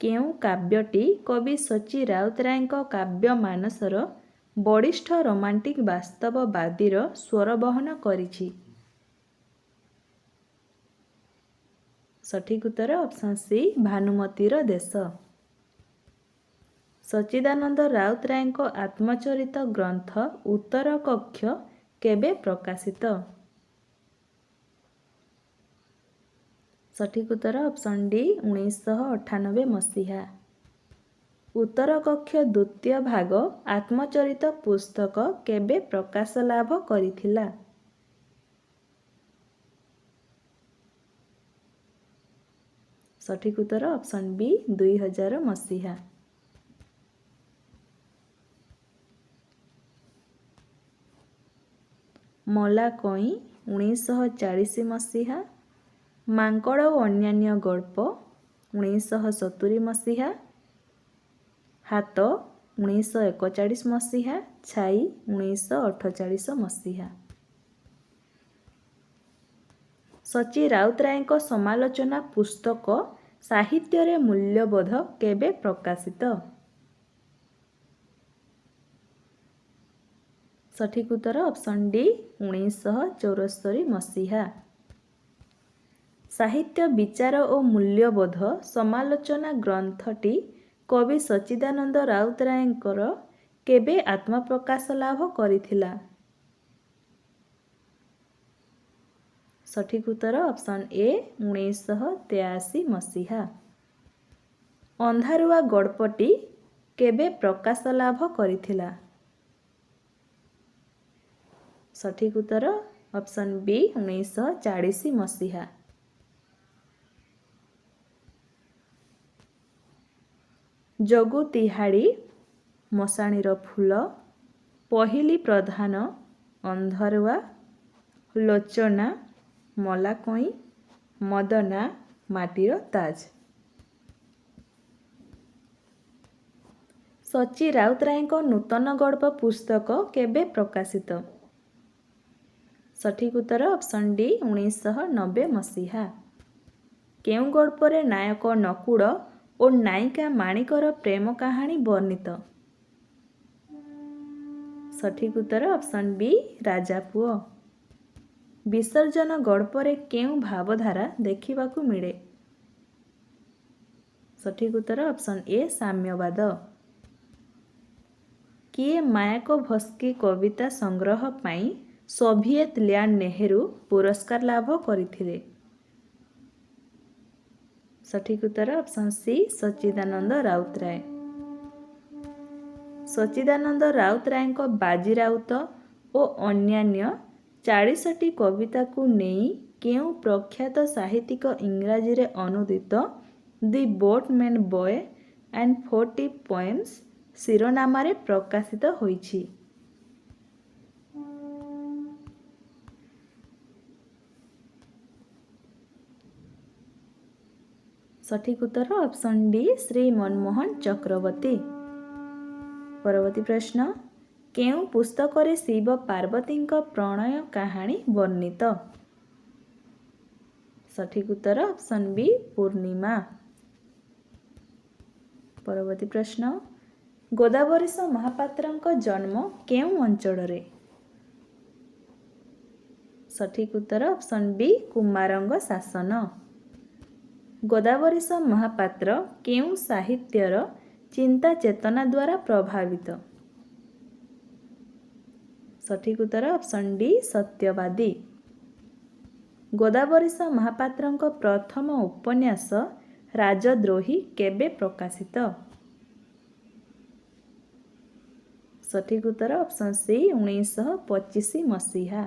କେଉଁ କାବ୍ୟଟି କବି ସଚ୍ଚି ରାଉତରାୟଙ୍କ କାବ୍ୟମାନସର ବଳିଷ୍ଠ ରୋମାଣ୍ଟିକ୍ ବାସ୍ତବବାଦୀର ସ୍ୱର ବହନ କରିଛି? ସଠିକ୍ ଉତ୍ତର ଅପସନ୍ ସି ଭାନୁମତୀର ଦେଶ। ସଚ୍ଚିଦାନନ୍ଦ ରାଉତରାୟଙ୍କ ଆତ୍ମଚରିତ ଗ୍ରନ୍ଥ ଉତ୍ତର କକ୍ଷ କେବେ ପ୍ରକାଶିତ? ସଠିକ୍ ଉତ୍ତର ଅପସନ୍ ଡି 1998 ମସିହା। ଉତ୍ତର କକ୍ଷ ଦ୍ୱିତୀୟ ଭାଗ ଆତ୍ମଚରିତ ପୁସ୍ତକ କେବେ ପ୍ରକାଶ ଲାଭ କରିଥିଲା? ସଠିକ୍ ଉତ୍ତର ଅପସନ୍ ବି 2000 ମସିହା। ମଲା କଇଁ 1940 ମସିହା। ମାଙ୍କଡ଼ ଓ ଅନ୍ୟାନ୍ୟ ଗଳ୍ପ 1970 ମସିହା। ହାତ 1941 ମସିହା। ଛାଇ 1948 ମସିହା। ସଚ୍ଚି ରାଉତରାୟଙ୍କ ସମାଲୋଚନା ପୁସ୍ତକ ସାହିତ୍ୟରେ ମୂଲ୍ୟବୋଧ କେବେ ପ୍ରକାଶିତ? ସଠିକ୍ ଉତ୍ତର ଅପସନ୍ ଡି 1974 ମସିହା। ସାହିତ୍ୟ ବିଚାର ଓ ମୂଲ୍ୟବୋଧ ସମାଲୋଚନା ଗ୍ରନ୍ଥଟି କବି ସଚ୍ଚିଦାନନ୍ଦ ରାଉତରାୟଙ୍କର କେବେ ଆତ୍ମପ୍ରକାଶ ଲାଭ କରିଥିଲା? ସଠିକ୍ ଉତ୍ତର ଅପସନ୍ ଏ 1983 ମସିହା। ଅନ୍ଧାରୁଆ ଗଳ୍ପଟି କେବେ ପ୍ରକାଶ ଲାଭ କରିଥିଲା? ସଠିକ୍ ଉତ୍ତର ଅପସନ୍ ବି 1940 ମସିହା। ଜଗୁ ତିହାଡ଼ି, ମଶାଣିର ଫୁଲ, ପହିଲି ପ୍ରଧାନ, ଅନ୍ଧାରୁଆ, ଲୋଚନା, ମଲାକଇଁ, ମଦନା, ମାଟିର ତାଜ। ସଚି ରାଉତରାୟଙ୍କ ନୂତନ ଗଳ୍ପ ପୁସ୍ତକ କେବେ ପ୍ରକାଶିତ? ସଠିକ୍ ଉତ୍ତର ଅପସନ୍ ଡି 1990 ମସିହା। କେଉଁ ଗଳ୍ପରେ ନାୟକ ନକୁଳ ଓ ନାୟିକା ମାଣିକର ପ୍ରେମ କାହାଣୀ ବର୍ଣ୍ଣିତ? ସଠିକ୍ ଉତ୍ତର ଅପସନ୍ ବି ରାଜାପୁଅ। ବିସର୍ଜନ ଗଳ୍ପରେ କେଉଁ ଭାବଧାରା ଦେଖିବାକୁ ମିଳେ? ସଠିକ୍ ଉତ୍ତର ଅପସନ୍ ଏ ସାମ୍ୟବାଦ। କିଏ ମାୟାକୋଭସ୍କି କବିତା ସଂଗ୍ରହ ପାଇଁ ସୋଭିଏତ୍ ଲ୍ୟାଣ୍ଡ ନେହେରୁ ପୁରସ୍କାର ଲାଭ କରିଥିଲେ? ସଠିକ୍ ଉତ୍ତର ଅପସନ୍ ସି ସଚ୍ଚିଦାନନ୍ଦ ରାଉତରାୟ। ସଚ୍ଚିଦାନନ୍ଦ ରାଉତରାୟଙ୍କ ବାଜିରାଉତ ଓ ଅନ୍ୟାନ୍ୟ 40ଟି କବିତାକୁ ନେଇ କେଉଁ ପ୍ରଖ୍ୟାତ ସାହିତ୍ୟିକ ଇଂରାଜୀରେ ଅନୂଦିତ ଦି ବୋଟମେନ୍ ବୟ ଆଣ୍ଡ 40 ପୋଏମ୍ସ ଶିରୋନାମାରେ ପ୍ରକାଶିତ ହୋଇଛି? ସଠିକ୍ ଉତ୍ତର ଅପସନ୍ ଡି ଶ୍ରୀ ମନମୋହନ ଚକ୍ରବର୍ତ୍ତୀ। ପରବର୍ତ୍ତୀ ପ୍ରଶ୍ନ, କେଉଁ ପୁସ୍ତକରେ ଶିବ ପାର୍ବତୀଙ୍କ ପ୍ରଣୟ କାହାଣୀ ବର୍ଣ୍ଣିତ? ସଠିକ୍ ଉତ୍ତର ଅପସନ୍ ବି ପୂର୍ଣ୍ଣିମା। ପରବର୍ତ୍ତୀ ପ୍ରଶ୍ନ, ଗୋଦାବରୀଶ ମହାପାତ୍ରଙ୍କ ଜନ୍ମ କେଉଁ ଅଞ୍ଚଳରେ? ସଠିକ୍ ଉତ୍ତର ଅପସନ୍ ବି କୁମାରଙ୍ଗ ଶାସନ। ଗୋଦାବରୀଶ ମହାପାତ୍ର କେଉଁ ସାହିତ୍ୟର ଚିନ୍ତା ଚେତନା ଦ୍ୱାରା ପ୍ରଭାବିତ? ସଠିକ୍ ଉତ୍ତର ଅପସନ୍ ଡି ସତ୍ୟବାଦୀ। ଗୋଦାବରୀଶ ମହାପାତ୍ରଙ୍କ ପ୍ରଥମ ଉପନ୍ୟାସ ରାଜଦ୍ରୋହୀ କେବେ ପ୍ରକାଶିତ? ସଠିକ୍ ଉତ୍ତର ଅପସନ୍ ସି 1925 ମସିହା।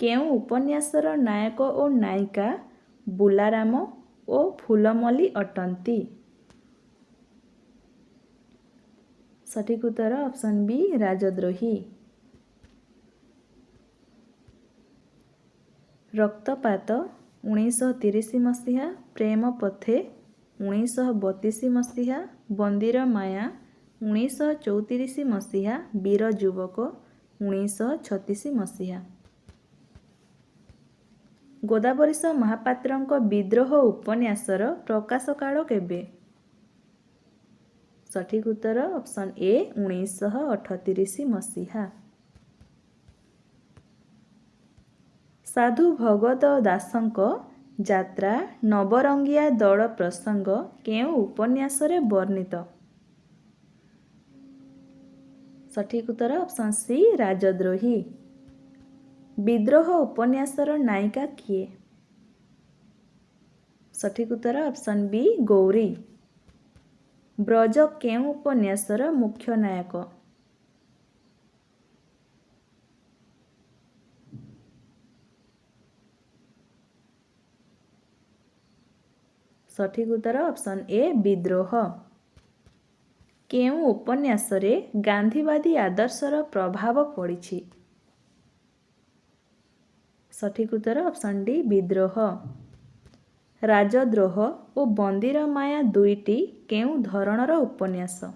କେଉଁ ଉପନ୍ୟାସର ନାୟକ ଓ ନାୟିକା ବୁଲାରାମ ଓ ଫୁଲମଲ୍ଲୀ ଅଟନ୍ତି? ସଠିକ୍ ଉତ୍ତର ଅପସନ୍ ବି ରାଜଦ୍ରୋହୀ। ରକ୍ତପାତ 1930 ମସିହା, ପ୍ରେମ ପଥେ 1932 ମସିହା, ବନ୍ଦୀର ମାୟା 1934 ମସିହା, ବୀର ଯୁବକ 1936 ମସିହା। ଗୋଦାବରୀଶ ମହାପାତ୍ରଙ୍କ ବିଦ୍ରୋହ ଉପନ୍ୟାସର ପ୍ରକାଶ କାଳ କେବେ? ସଠିକ୍ ଉତ୍ତର ଅପସନ୍ ଏ 1938 ମସିହା। ସାଧୁ ଭଗତ ଦାସଙ୍କ ଯାତ୍ରା ନବରଙ୍ଗିଆ ଦଳ ପ୍ରସଙ୍ଗ କେଉଁ ଉପନ୍ୟାସରେ ବର୍ଣ୍ଣିତ? ସଠିକ୍ ଉତ୍ତର ଅପସନ୍ ସି ରାଜଦ୍ରୋହୀ। ବିଦ୍ରୋହ ଉପନ୍ୟାସର ନାୟିକା କିଏ? ସଠିକ୍ ଉତ୍ତର ଅପସନ୍ ବି ଗୌରୀ। ବ୍ରଜ କେଉଁ ଉପନ୍ୟାସର ମୁଖ୍ୟ ନାୟକ? ସଠିକ୍ ଉତ୍ତର ଅପସନ୍ ଏ ବିଦ୍ରୋହ। କେଉଁ ଉପନ୍ୟାସରେ ଗାନ୍ଧୀବାଦୀ ଆଦର୍ଶର ପ୍ରଭାବ ପଡ଼ିଛି? ସଠିକ୍ ଉତ୍ତର ଅପସନ୍ ଡି ବିଦ୍ରୋହ। ରାଜଦ୍ରୋହ ଓ ବନ୍ଦୀର ମାୟା ଦୁଇଟି କେଉଁ ଧରଣର ଉପନ୍ୟାସ?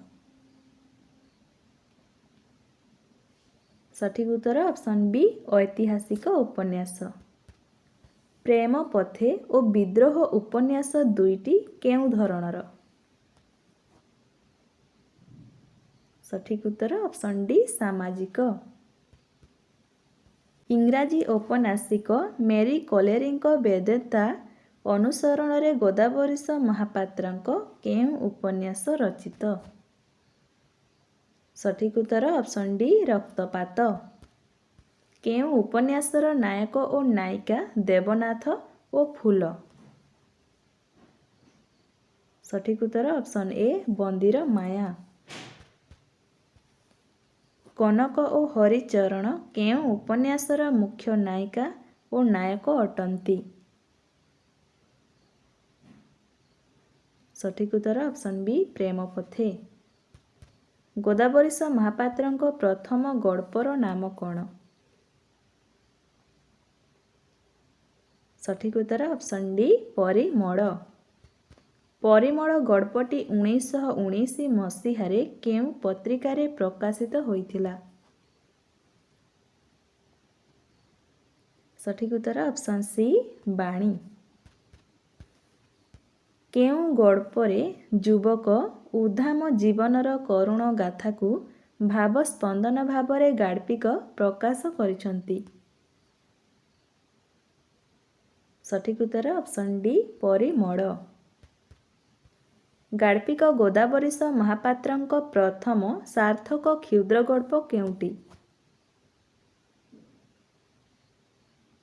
ସଠିକ୍ ଉତ୍ତର ଅପସନ୍ ବି ଐତିହାସିକ ଉପନ୍ୟାସ। ପ୍ରେମ ପଥେ ଓ ବିଦ୍ରୋହ ଉପନ୍ୟାସ ଦୁଇଟି କେଉଁ ଧରଣର? ସଠିକ୍ ଉତ୍ତର ଅପସନ୍ ଡି ସାମାଜିକ। ଇଂରାଜୀ ଔପନ୍ୟାସିକ ମେରୀ କୋଲେରୀଙ୍କ ବେଦାନ୍ତା ଅନୁସରଣରେ ଗୋଦାବରୀଶ ମହାପାତ୍ରଙ୍କ କେଉଁ ଉପନ୍ୟାସ ରଚିତ? ସଠିକ୍ ଉତ୍ତର ଅପସନ୍ ଡି ରକ୍ତପାତ। କେଉଁ ଉପନ୍ୟାସର ନାୟକ ଓ ନାୟିକା ଦେବନାଥ ଓ ଫୁଲ? ସଠିକ୍ ଉତ୍ତର ଅପସନ୍ ଏ ବନ୍ଦୀର ମାୟା। କନକ ଓ ହରିଚରଣ କେଉଁ ଉପନ୍ୟାସର ମୁଖ୍ୟ ନାୟିକା ଓ ନାୟକ ଅଟନ୍ତି? ସଠିକ୍ ଉତ୍ତର ଅପସନ୍ ବି ପ୍ରେମ ପଥେ। ଗୋଦାବରୀଶ ମହାପାତ୍ରଙ୍କ ପ୍ରଥମ ଗଳ୍ପର ନାମ କ'ଣ? ସଠିକ୍ ଉତ୍ତର ଅପସନ୍ ଡି ପରିମଳ। ପରିମଳ ଗଳ୍ପଟି 1919 ମସିହାରେ କେଉଁ ପତ୍ରିକାରେ ପ୍ରକାଶିତ ହୋଇଥିଲା? ସଠିକ୍ ଉତ୍ତର ଅପସନ୍ ସି ବାଣୀ। କେଉଁ ଗଳ୍ପରେ ଯୁବକ ଉଦ୍ଦାମ ଜୀବନର କରୁଣ ଗାଥାକୁ ଭାବସ୍ପନ୍ଦନ ଭାବରେ ଗାଳ୍ପିକ ପ୍ରକାଶ କରିଛନ୍ତି? ସଠିକ୍ ଉତ୍ତର ଅପସନ୍ ଡି ପରିମଳ। ଗାଳ୍ପିକ ଗୋଦାବରୀଶ ମହାପାତ୍ରଙ୍କ ପ୍ରଥମ ସାର୍ଥକ କ୍ଷୁଦ୍ର ଗଳ୍ପ କେଉଁଟି?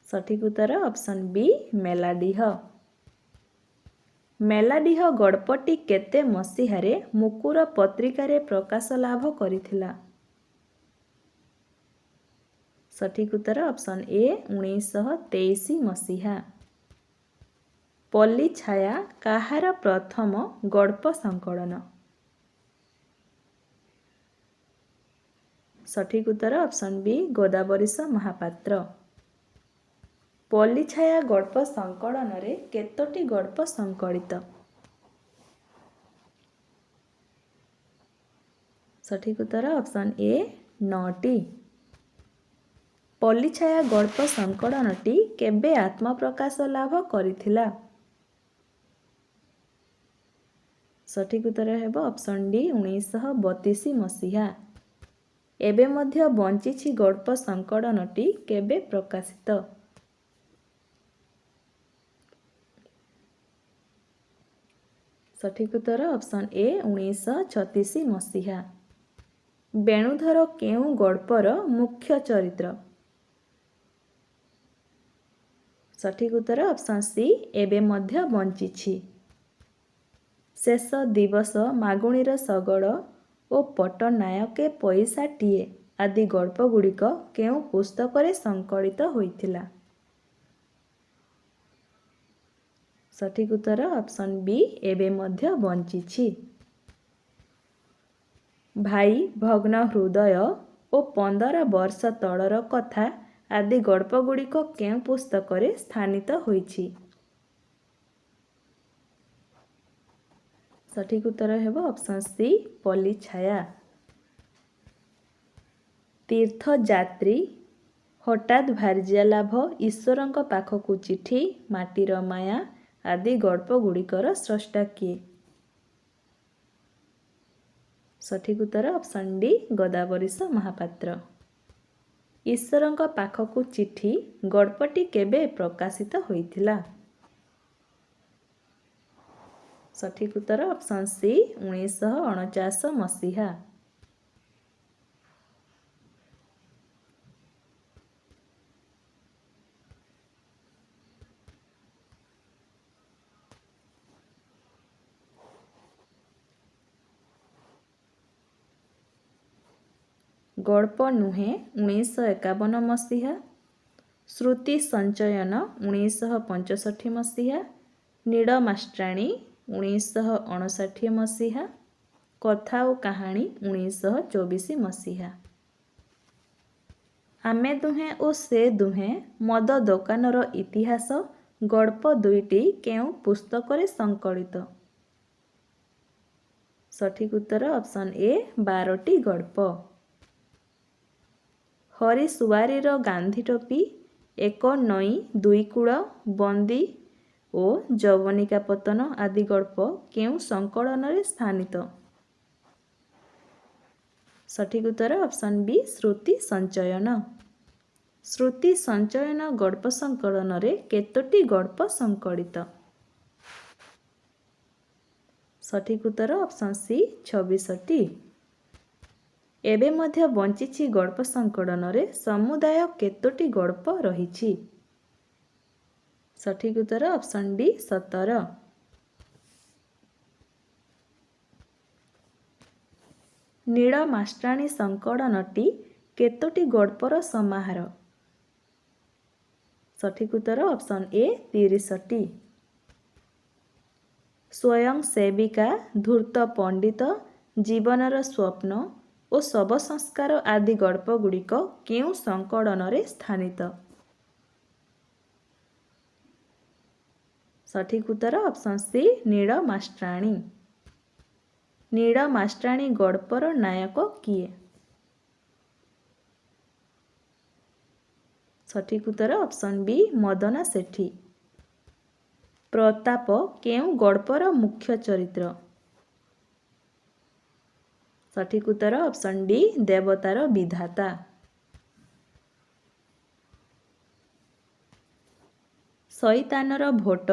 ସଠିକ୍ ଉତ୍ତର ଅପସନ୍ ବି ମେଲାଡିହ। ମେଲାଡିହ ଗଳ୍ପଟି କେତେ ମସିହାରେ ମୁକୁର ପତ୍ରିକାରେ ପ୍ରକାଶ ଲାଭ କରିଥିଲା? ସଠିକ୍ ଉତ୍ତର ଅପସନ୍ ଏ 1923 ମସିହା। ପଲ୍ଲୀଛାୟା କାହାର ପ୍ରଥମ ଗଳ୍ପ ସଂକଳନ? ସଠିକ୍ ଉତ୍ତର ଅପସନ୍ ବି ଗୋଦାବରୀଶ ମହାପାତ୍ର। ପଲ୍ଲୀଛାୟା ଗଳ୍ପ ସଂକଳନରେ କେତୋଟି ଗଳ୍ପ ସଂକଳିତ? ସଠିକ୍ ଉତ୍ତର ଅପସନ୍ ଏ 9ଟି। ପଲ୍ଲୀଛାୟା ଗଳ୍ପ ସଂକଳନଟି କେବେ ଆତ୍ମପ୍ରକାଶ ଲାଭ କରିଥିଲା? ସଠିକ୍ ଉତ୍ତର ହେବ ଅପସନ୍ ଡି 1932 ମସିହା। ଏବେ ମଧ୍ୟ ବଞ୍ଚିଛି ଗଳ୍ପ ସଂକଳନଟି କେବେ ପ୍ରକାଶିତ? ସଠିକ୍ ଉତ୍ତର ଅପସନ୍ ଏ 1936 ମସିହା। ବେଣୁଧର କେଉଁ ଗଳ୍ପର ମୁଖ୍ୟ ଚରିତ୍ର? ସଠିକ୍ ଉତ୍ତର ଅପସନ୍ ସି ଏବେ ମଧ୍ୟ ବଞ୍ଚିଛି। ଶେଷ ଦିବସ ମାଗୁଣିର ଶଗଡ଼ ଓ ପଟ୍ଟନାୟକେ ପଇସାଟିଏ ଆଦି ଗଳ୍ପଗୁଡ଼ିକ କେଉଁ ପୁସ୍ତକରେ ସଂକଳିତ ହୋଇଥିଲା? ସଠିକ୍ ଉତ୍ତର ଅପସନ୍ ବି ଏବେ ମଧ୍ୟ ବଞ୍ଚିଛି। ଭାଇ ଭଗ୍ନ ହୃଦୟ ଓ 15 ବର୍ଷ ତଳର କଥା ଆଦି ଗଳ୍ପଗୁଡ଼ିକ କେଉଁ ପୁସ୍ତକରେ ସ୍ଥାନିତ ହୋଇଛି? ସଠିକ୍ ଉତ୍ତର ହେବ ଅପସନ୍ ସି ପଲ୍ଲୀଛାୟା। ତୀର୍ଥଯାତ୍ରୀ, ହଠାତ୍ ଭାର୍ଯ୍ୟା ଲାଭ, ଈଶ୍ୱରଙ୍କ ପାଖକୁ ଚିଠି, ମାଟିର ମାୟା ଆଦି ଗଳ୍ପଗୁଡ଼ିକର ସ୍ରଷ୍ଟା କିଏ? ସଠିକ୍ ଉତ୍ତର ଅପସନ୍ ଡି ଗୋଦାବରୀଶ ମହାପାତ୍ର। ଈଶ୍ୱରଙ୍କ ପାଖକୁ ଚିଠି ଗଳ୍ପଟି କେବେ ପ୍ରକାଶିତ ହୋଇଥିଲା? ସଠିକ୍ ଉତ୍ତର ଅପସନ୍ ସି 1949 ମସିହା। ଗଳ୍ପ ନୁହେଁ 1951 ମସିହା। ଶ୍ରୁତି ସଞ୍ଚୟନ 1965 ମସିହା। ନୀଡ଼ ମାଷ୍ଟ୍ରାଣୀ 1959 ମସିହା। କଥା ଓ କାହାଣୀ 1924 ମସିହା। ଆମେ ଦୁହେଁ ଓ ସେ ଦୁହେଁ ମଦ ଦୋକାନର ଇତିହାସ ଗଳ୍ପ ଦୁଇଟି କେଉଁ ପୁସ୍ତକରେ ସଂକଳିତ? ସଠିକ୍ ଉତ୍ତର ଅପସନ୍ ଏ 12ଟି ଗଳ୍ପ। ହରିସୁଆରୀର ଗାନ୍ଧୀ ଟୋପି, ଏକ ନଈ ଦୁଇ କୂଳ, ବନ୍ଦୀ ଓ ଯବନିକା ପତନ ଆଦି ଗଳ୍ପ କେଉଁ ସଂକଳନରେ ସ୍ଥାନିତ? ସଠିକ୍ ଉତ୍ତର ଅପସନ୍ ବି ଶ୍ରୁତି ସଞ୍ଚୟନ। ଶ୍ରୁତି ସଞ୍ଚୟନ ଗଳ୍ପ ସଂକଳନରେ କେତୋଟି ଗଳ୍ପ ସଂକଳିତ? ସଠିକ୍ ଉତ୍ତର ଅପସନ୍ ସି 26ଟି। ଏବେ ମଧ୍ୟ ବଞ୍ଚିଛି ଗଳ୍ପ ସଂକଳନରେ ସମୁଦାୟ କେତୋଟି ଗଳ୍ପ ରହିଛି? ସଠିକ୍ ଉତ୍ତର ଅପସନ୍ ଡି 17। ନୀଳ ମାଷ୍ଟ୍ରାଣୀ ସଂକଳନଟି କେତୋଟି ଗଳ୍ପର ସମାହାର? ସଠିକ୍ ଉତ୍ତର ଅପସନ୍ ଏ 30ଟି। ସ୍ୱୟଂ ସେବିକା, ଧୂର୍ତ୍ତ ପଣ୍ଡିତ, ଜୀବନର ସ୍ୱପ୍ନ ଓ ଶବ ସଂସ୍କାର ଆଦି ଗଳ୍ପଗୁଡ଼ିକ କେଉଁ ସଂକଳନରେ ସ୍ଥାନିତ? ସଠିକ୍ ଉତ୍ତର ଅପସନ୍ ସି ନୀଳ ମାଷ୍ଟ୍ରାଣୀ। ନୀଳ ମାଷ୍ଟ୍ରାଣୀ ଗଳ୍ପର ନାୟକ କିଏ? ସଠିକ୍ ଉତ୍ତର ଅପସନ୍ ବି ମଦନା ସେଠୀ। ପ୍ରତାପ କେଉଁ ଗଳ୍ପର ମୁଖ୍ୟ ଚରିତ୍ର? ସଠିକ୍ ଉତ୍ତର ଅପସନ୍ ଡି ଦେବତାର ବିଧାତା। ଶଇତାନର ଭୋଟ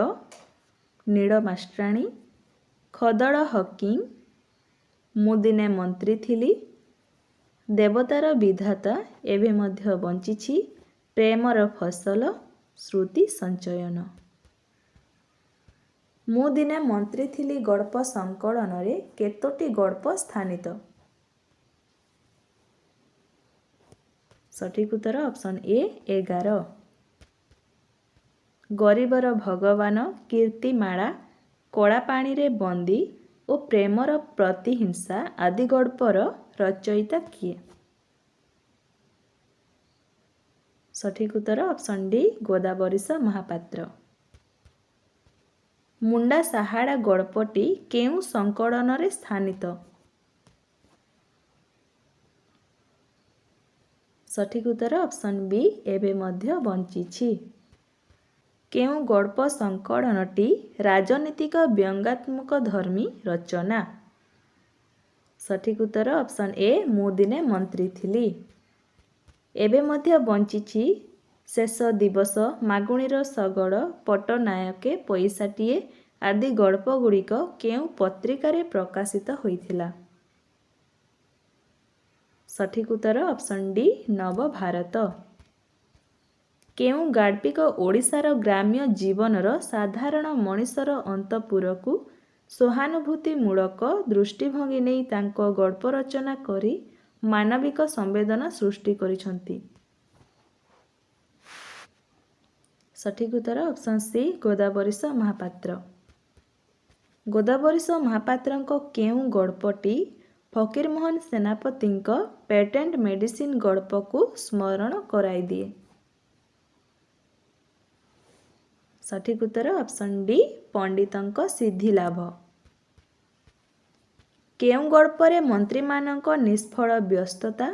ନୀଳ ମାଷ୍ଟ୍ରାଣୀ। ଖଦଡ଼ ହକିଂ, ମୁଁ ଦିନେ ମନ୍ତ୍ରୀ ଥିଲି, ଦେବତାର ବିଧାତା, ଏବେ ମଧ୍ୟ ବଞ୍ଚିଛି, ପ୍ରେମର ଫସଲ, ଶ୍ରୁତି ସଞ୍ଚୟନ। ମୁଁ ଦିନେ ମନ୍ତ୍ରୀ ଥିଲି ଗଳ୍ପ ସଂକଳନରେ କେତୋଟି ଗଳ୍ପ ସ୍ଥାନିତ? ସଠିକ୍ ଉତ୍ତର ଅପସନ୍ ଏ 11। ଗରିବର ଭଗବାନ, କୀର୍ତ୍ତିମାଳା, କଳାପାଣିରେ ବନ୍ଦୀ ଓ ପ୍ରେମର ପ୍ରତିହିଂସା ଆଦି ଗଳ୍ପର ରଚୟିତା କିଏ? ସଠିକ୍ ଉତ୍ତର ଅପସନ୍ ଡି ଗୋଦାବରୀଶ ମହାପାତ୍ର। ମୁଣ୍ଡା ସାହାଡ଼ା ଗଳ୍ପଟି କେଉଁ ସଂକଳନରେ ସ୍ଥାନିତ? ସଠିକ୍ ଉତ୍ତର ଅପସନ୍ ବି ଏବେ ମଧ୍ୟ ବଞ୍ଚିଛି। କେଉଁ ଗଳ୍ପ ସଂକଳନଟି ରାଜନୀତିକ ବ୍ୟଙ୍ଗାତ୍ମକ ଧର୍ମୀ ରଚନା? ସଠିକ୍ ଉତ୍ତର ଅପସନ୍ ଏ ମୁଁ ଦିନେ ମନ୍ତ୍ରୀ ଥିଲି। ଏବେ ମଧ୍ୟ ବଞ୍ଚିଛି, ଶେଷ ଦିବସ, ମାଗୁଣିର ଶଗଡ଼, ପଟ୍ଟନାୟକେ ପଇସାଟିଏ ଆଦି ଗଳ୍ପଗୁଡ଼ିକ କେଉଁ ପତ୍ରିକାରେ ପ୍ରକାଶିତ ହୋଇଥିଲା? ସଠିକ୍ ଉତ୍ତର ଅପସନ୍ ଡି ନବଭାରତ। କେଉଁ ଗାଳ୍ପିକ ଓଡ଼ିଶାର ଗ୍ରାମ୍ୟ ଜୀବନର ସାଧାରଣ ମଣିଷର ଅନ୍ତଃପୁରକୁ ସହାନୁଭୂତିମୂଳକ ଦୃଷ୍ଟିଭଙ୍ଗୀ ନେଇ ତାଙ୍କ ଗଳ୍ପ ରଚନା କରି ମାନବିକ ସମ୍ବେଦନା ସୃଷ୍ଟି କରିଛନ୍ତି? ସଠିକ୍ ଉତ୍ତର ଅପସନ୍ ସି ଗୋଦାବରୀଶ ମହାପାତ୍ର। ଗୋଦାବରୀଶ ମହାପାତ୍ରଙ୍କ କେଉଁ ଗଳ୍ପଟି ଫକୀରମୋହନ ସେନାପତିଙ୍କ ପେଟେଣ୍ଟ ମେଡିସିନ ଗଳ୍ପକୁ ସ୍ମରଣ କରାଇଦିଏ? ସଠିକ୍ ଉତ୍ତର ଅପସନ୍ ଡି ପଣ୍ଡିତଙ୍କ ସିଦ୍ଧିଲାଭ। କେଉଁ ଗଳ୍ପରେ ମନ୍ତ୍ରୀମାନଙ୍କ ନିଷ୍ଫଳ ବ୍ୟସ୍ତତା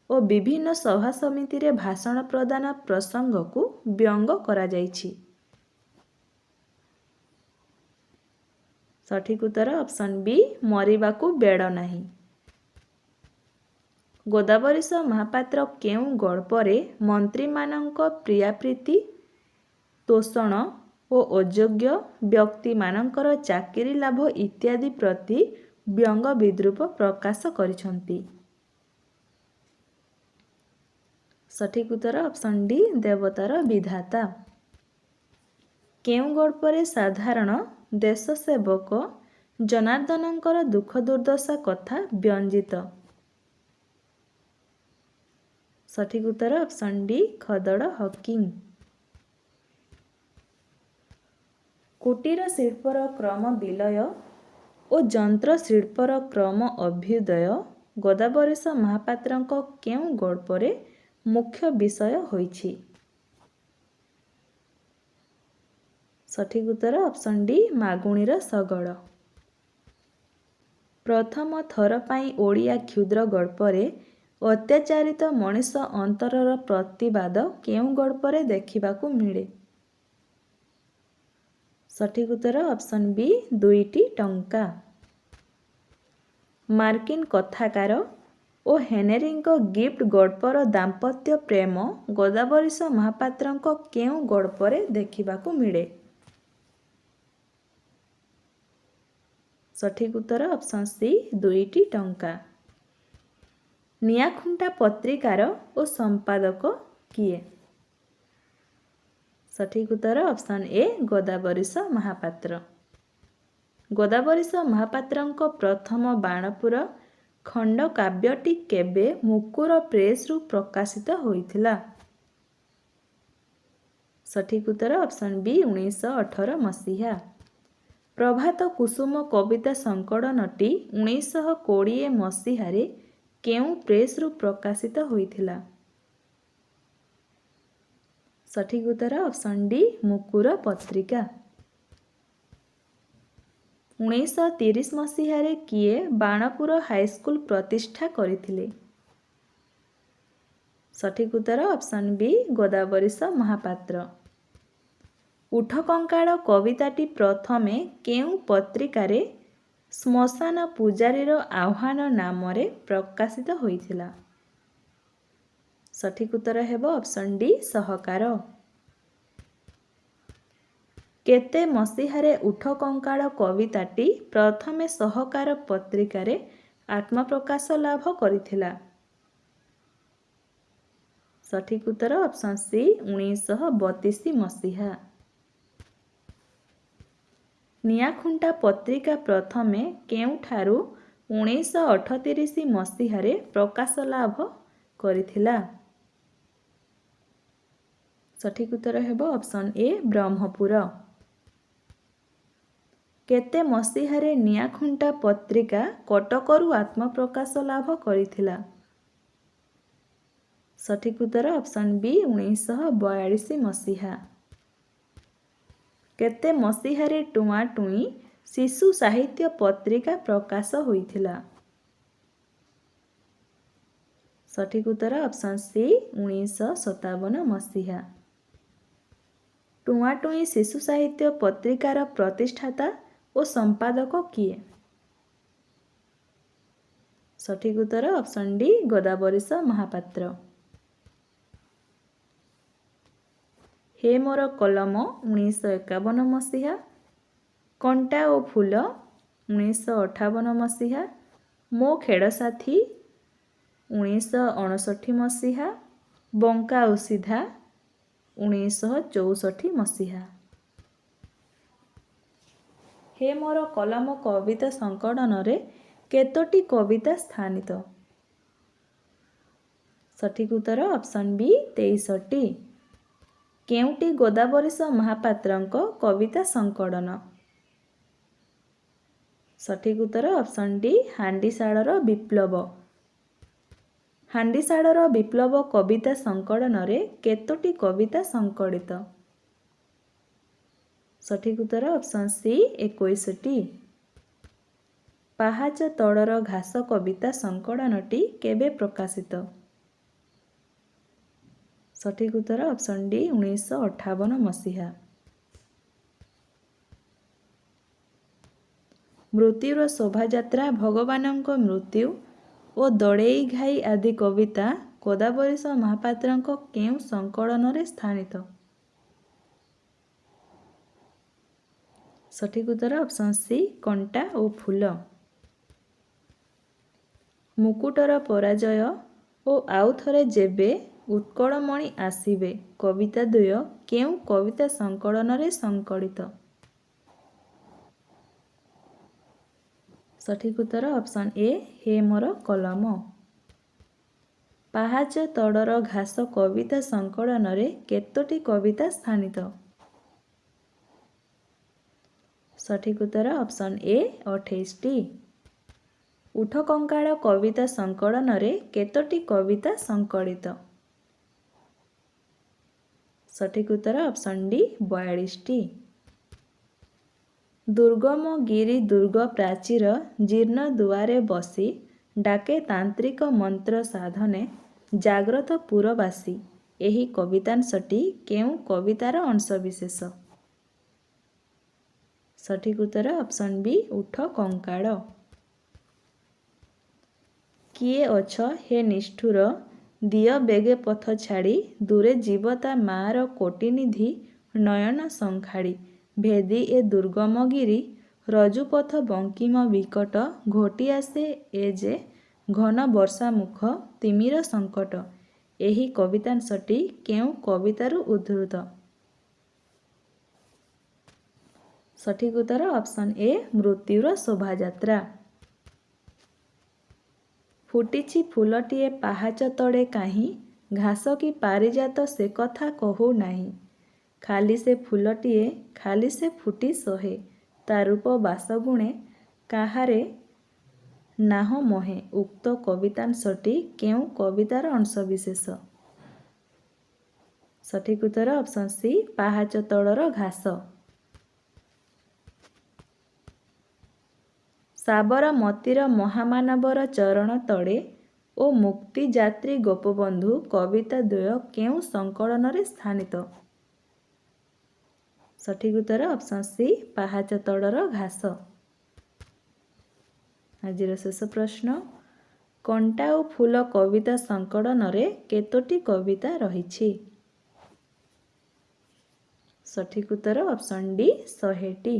ଓ ବିଭିନ୍ନ ସଭା ସମିତିରେ ଭାଷଣ ପ୍ରଦାନ ପ୍ରସଙ୍ଗକୁ ବ୍ୟଙ୍ଗ କରାଯାଇଛି? ସଠିକ୍ ଉତ୍ତର ଅପସନ୍ ବି ମରିବାକୁ ବେଳ ନାହିଁ। ଗୋଦାବରୀଶ ମହାପାତ୍ର କେଉଁ ଗଳ୍ପରେ ମନ୍ତ୍ରୀମାନଙ୍କ ପ୍ରିୟାପ୍ରୀତି, ତୋଷଣ ଓ ଅଯୋଗ୍ୟ ବ୍ୟକ୍ତିମାନଙ୍କର ଚାକିରି ଲାଭ ଇତ୍ୟାଦି ପ୍ରତି ବ୍ୟଙ୍ଗ ବିଦ୍ରୂପ ପ୍ରକାଶ କରିଛନ୍ତି? ସଠିକ୍ ଉତ୍ତର ଅପସନ୍ ଡି ଦେବତାର ବିଧାତା। କେଉଁ ଗଳ୍ପରେ ସାଧାରଣ ଦେଶସେବକ ଜନାର୍ଦ୍ଦନଙ୍କର ଦୁଃଖ ଦୁର୍ଦ୍ଦଶା କଥା ବ୍ୟଞ୍ଜିତ? ସଠିକ୍ ଉତ୍ତର ଅପସନ୍ ଡି ଖଦଡ଼ ହକିଂ। କୁଟୀର ଶିଳ୍ପର କ୍ରମ ବିଲୟ ଓ ଯନ୍ତ୍ରଶିଳ୍ପର କ୍ରମ ଅଭ୍ୟୁଦୟ ଗୋଦାବରୀଶ ମହାପାତ୍ରଙ୍କ କେଉଁ ଗଳ୍ପରେ ମୁଖ୍ୟ ବିଷୟ ହୋଇଛି? ସଠିକ୍ ଉତ୍ତର ଅପସନ୍ ଡି ମାଗୁଣିର ଶଗଡ଼। ପ୍ରଥମ ଥର ପାଇଁ ଓଡ଼ିଆ କ୍ଷୁଦ୍ର ଗଳ୍ପରେ ଅତ୍ୟାଚାରିତ ମଣିଷ ଅନ୍ତରର ପ୍ରତିବାଦ କେଉଁ ଗଳ୍ପରେ ଦେଖିବାକୁ ମିଳେ? ସଠିକ୍ ଉତ୍ତର ଅପସନ୍ ବି 2ଟି ଟଙ୍କା। ମାର୍କିନ୍ କଥାକାର ଓ ହେନେରୀଙ୍କ ଗିଫ୍ଟ ଗଳ୍ପର ଦାମ୍ପତ୍ୟ ପ୍ରେମ ଗୋଦାବରୀଶ ମହାପାତ୍ରଙ୍କ କେଉଁ ଗଳ୍ପରେ ଦେଖିବାକୁ ମିଳେ? ସଠିକ୍ ଉତ୍ତର ଅପସନ୍ ସି 2ଟି ଟଙ୍କା। ନିଆଖୁଣ୍ଟା ପତ୍ରିକାର ଓ ସମ୍ପାଦକ କିଏ? ସଠିକ୍ ଉତ୍ତର ଅପସନ୍ ଏ ଗୋଦାବରୀଶ ମହାପାତ୍ର। ଗୋଦାବରୀଶ ମହାପାତ୍ରଙ୍କ ପ୍ରଥମ ବାଣପୁର ଖଣ୍ଡକାବ୍ୟଟି କେବେ ମୁକୁର ପ୍ରେସରୁ ପ୍ରକାଶିତ ହୋଇଥିଲା? ସଠିକ୍ ଉତ୍ତର ଅପସନ୍ ବି 1918 ମସିହା। ପ୍ରଭାତ କୁସୁମ କବିତା ସଂକଳନଟି 1920 ମସିହାରେ କେଉଁ ପ୍ରେସରୁ ପ୍ରକାଶିତ ହୋଇଥିଲା? ସଠିକ୍ ଉତ୍ତର ଅପସନ୍ ଡି ମୁକୁର ପତ୍ରିକା। 1930 ମସିହାରେ କିଏ ବାଣପୁର ହାଇସ୍କୁଲ ପ୍ରତିଷ୍ଠା କରିଥିଲେ? ସଠିକ୍ ଉତ୍ତର ଅପସନ୍ ବି ଗୋଦାବରୀଶ ମହାପାତ୍ର। ଉଠ କଙ୍କାଳ କବିତାଟି ପ୍ରଥମେ କେଉଁ ପତ୍ରିକାରେ ଶ୍ମଶାନ ପୂଜାରୀର ଆହ୍ୱାନ ନାମରେ ପ୍ରକାଶିତ ହୋଇଥିଲା? ସଠିକ୍ ଉତ୍ତର ହେବ ଅପସନ୍ ଡି ସହକାର। କେତେ ମସିହାରେ ଉଠ କଙ୍କାଳ କବିତାଟି ପ୍ରଥମେ ସହକାର ପତ୍ରିକାରେ ଆତ୍ମପ୍ରକାଶ ଲାଭ କରିଥିଲା? ସଠିକ୍ ଉତ୍ତର ଅପସନ୍ ସି 1932 ମସିହା। ନିଆଖୁଣ୍ଟା ପତ୍ରିକା ପ୍ରଥମେ କେଉଁଠାରୁ 1938 ମସିହାରେ ପ୍ରକାଶ ଲାଭ କରିଥିଲା? ସଠିକ୍ ଉତ୍ତର ହେବ ଅପସନ୍ ଏ ବ୍ରହ୍ମପୁର। କେତେ ମସିହାରେ ନିଆଖୁଣ୍ଟା ପତ୍ରିକା କଟକରୁ ଆତ୍ମପ୍ରକାଶ ଲାଭ କରିଥିଲା? ସଠିକ୍ ଉତ୍ତର ଅପସନ୍ ବି 1942 ମସିହା। କେତେ ମସିହାରେ ଟୁଆଁ ଟୁଇଁ ଶିଶୁ ସାହିତ୍ୟ ପତ୍ରିକା ପ୍ରକାଶ ହୋଇଥିଲା? ସଠିକ୍ ଉତ୍ତର ଅପସନ୍ ସି 1957 ମସିହା। ଟୁଆଁ ଟୁଇଁ ଶିଶୁ ସାହିତ୍ୟ ପତ୍ରିକାର ପ୍ରତିଷ୍ଠାତା ଓ ସମ୍ପାଦକ କିଏ? ସଠିକ୍ ଉତ୍ତର ଅପସନ୍ ଡି ଗୋଦାବରୀଶ ମହାପାତ୍ର। ହେ ମୋର କଲମ 1951 ମସିହା। କଣ୍ଟା ଓ ଫୁଲ 1958 ମସିହା। ମୋ ଖେଳ ସାଥୀ 1959 ମସିହା। ବଙ୍କା ଓ ସିଧା 1964 ମସିହା। ହେ ମୋର କଲମ କବିତା ସଂକଳନରେ କେତୋଟି କବିତା ସ୍ଥାନିତ? ସଠିକ୍ ଉତ୍ତର ଅପସନ୍ ବି 23ଟି। କେଉଁଟି ଗୋଦାବରୀଶ ମହାପାତ୍ରଙ୍କ କବିତା ସଂକଳନ? ସଠିକ୍ ଉତ୍ତର ଅପସନ୍ ଡି ହାଣ୍ଡିଶାଳର ବିପ୍ଳବ। ହାଣ୍ଡିଶାଳର ବିପ୍ଳବ କବିତା ସଂକଳନରେ କେତୋଟି କବିତା ସଂକଳିତ? ସଠିକ୍ ଉତ୍ତର ଅପସନ୍ ସି 21ଟି। ପାହାଚ ତଳର ଘାସ କବିତା ସଂକଳନଟି କେବେ ପ୍ରକାଶିତ? ସଠିକ୍ ଉତ୍ତର ଅପସନ୍ ଡି 1958 ମସିହା। ମୃତ୍ୟୁର ଶୋଭାଯାତ୍ରା ଭଗବାନଙ୍କ ମୃତ୍ୟୁ ଓ ଦଳେଇ ଘାଇ ଆଦି କବିତା ଗୋଦାବରୀଶ ମହାପାତ୍ରଙ୍କ କେଉଁ ସଂକଳନରେ ସ୍ଥାନିତ? ସଠିକ୍ ଉତ୍ତର ଅପସନ୍ ସି କଣ୍ଟା ଓ ଫୁଲ। ମୁକୁଟର ପରାଜୟ ଓ ଆଉ ଥରେ ଯେବେ ଉତ୍କଳମଣି ଆସିବେ କବିତା ଦ୍ୱୟ କେଉଁ କବିତା ସଂକଳନରେ ସଂକଳିତ? ସଠିକ୍ ଉତ୍ତର ଅପସନ୍ ଏ ହେ ମୋର କଲମ। ପାହାଚ ତଳର ଘାସ କବିତା ସଂକଳନରେ କେତୋଟି କବିତା ସ୍ଥାନିତ? ସଠିକ୍ ଉତ୍ତର ଅପସନ୍ ଏ 28ଟି। ଉଠ କଙ୍କାଳ କବିତା ସଂକଳନରେ କେତୋଟି କବିତା ସଂକଳିତ? ସଠିକ୍ ଉତ୍ତର ଅପସନ୍ ଡି 42ଟି। ଦୁର୍ଗମ ଗିରି ଦୁର୍ଗ ପ୍ରାଚୀର ଜୀର୍ଣ୍ଣ ଦୁଆରେ ବସି ଡାକେ ତାନ୍ତ୍ରିକ ମନ୍ତ୍ର ସାଧନେ ଜାଗ୍ରତ ପୁରବାସୀ ଏହି କବିତାଂଶଟି କେଉଁ କବିତାର ଅଂଶବିଶେଷ? ସଠିକ୍ ଉତ୍ତର ଅପସନ୍ ବି ଉଠ କଙ୍କାଳ। କିଏ ଅଛ ହେ ନିଷ୍ଠୁର ଦିଅ ବେଗେ ପଥ ଛାଡ଼ି ଦୂରେ ଯିବ ତା ମାଆର କୋଟିନିଧି ନୟନ ସଂଖାଡ଼ି ଭେଦି ଏ ଦୁର୍ଗମ ଗିରି ରଜୁପଥ ବଙ୍କିମ ବିକଟ ଘୋଟି ଆସେ ଏ ଯେ ଘନ ବର୍ଷା ମୁଖ ତିମିର ସଙ୍କଟ। ଏହି କବିତାଂଶଟି କେଉଁ କବିତାରୁ ଉଦ୍ଧୃତ? ସଠିକ୍ ଉତ୍ତର ଅପସନ୍ ଏ ମୃତ୍ୟୁର ଶୋଭାଯାତ୍ରା। ଫୁଟିଛି ଫୁଲଟିଏ ପାହାଚ ତଳେ କାହିଁ, ଘାସ କି ପାରିଜାତ ସେ କଥା କହୁ ନାହିଁ। ଖାଲି ସେ ଫୁଲଟିଏ ଖାଲି ସେ ଫୁଟି ସହେ, ତା ରୂପ ବାସଗୁଣେ କାହାରେ ନାହ ମୋହେ। ଉକ୍ତ କବିତାଂଶଟି କେଉଁ କବିତାର ଅଂଶବିଶେଷ? ସଠିକ୍ ଉତ୍ତର ଅପସନ୍ ସି ପାହାଚ ତଳର ଘାସ। ସାବରମତୀର ମହାମାନବର ଚରଣ ତଳେ ଓ ମୁକ୍ତିଯାତ୍ରୀ ଗୋପବନ୍ଧୁ କବିତା ଦ୍ୱୟ କେଉଁ ସଂକଳନରେ ସ୍ଥାନିତ? ସଠିକ୍ ଉତ୍ତର ଅପସନ୍ ସି ପାହାଚ ତଳର ଘାସ। ଆଜିର ଶେଷ ପ୍ରଶ୍ନ, କଣ୍ଟା ଓ ଫୁଲ କବିତା ସଂକଳନରେ କେତୋଟି କବିତା ରହିଛି? ସଠିକ୍ ଉତ୍ତର ଅପସନ୍ ଡି 100ଟି।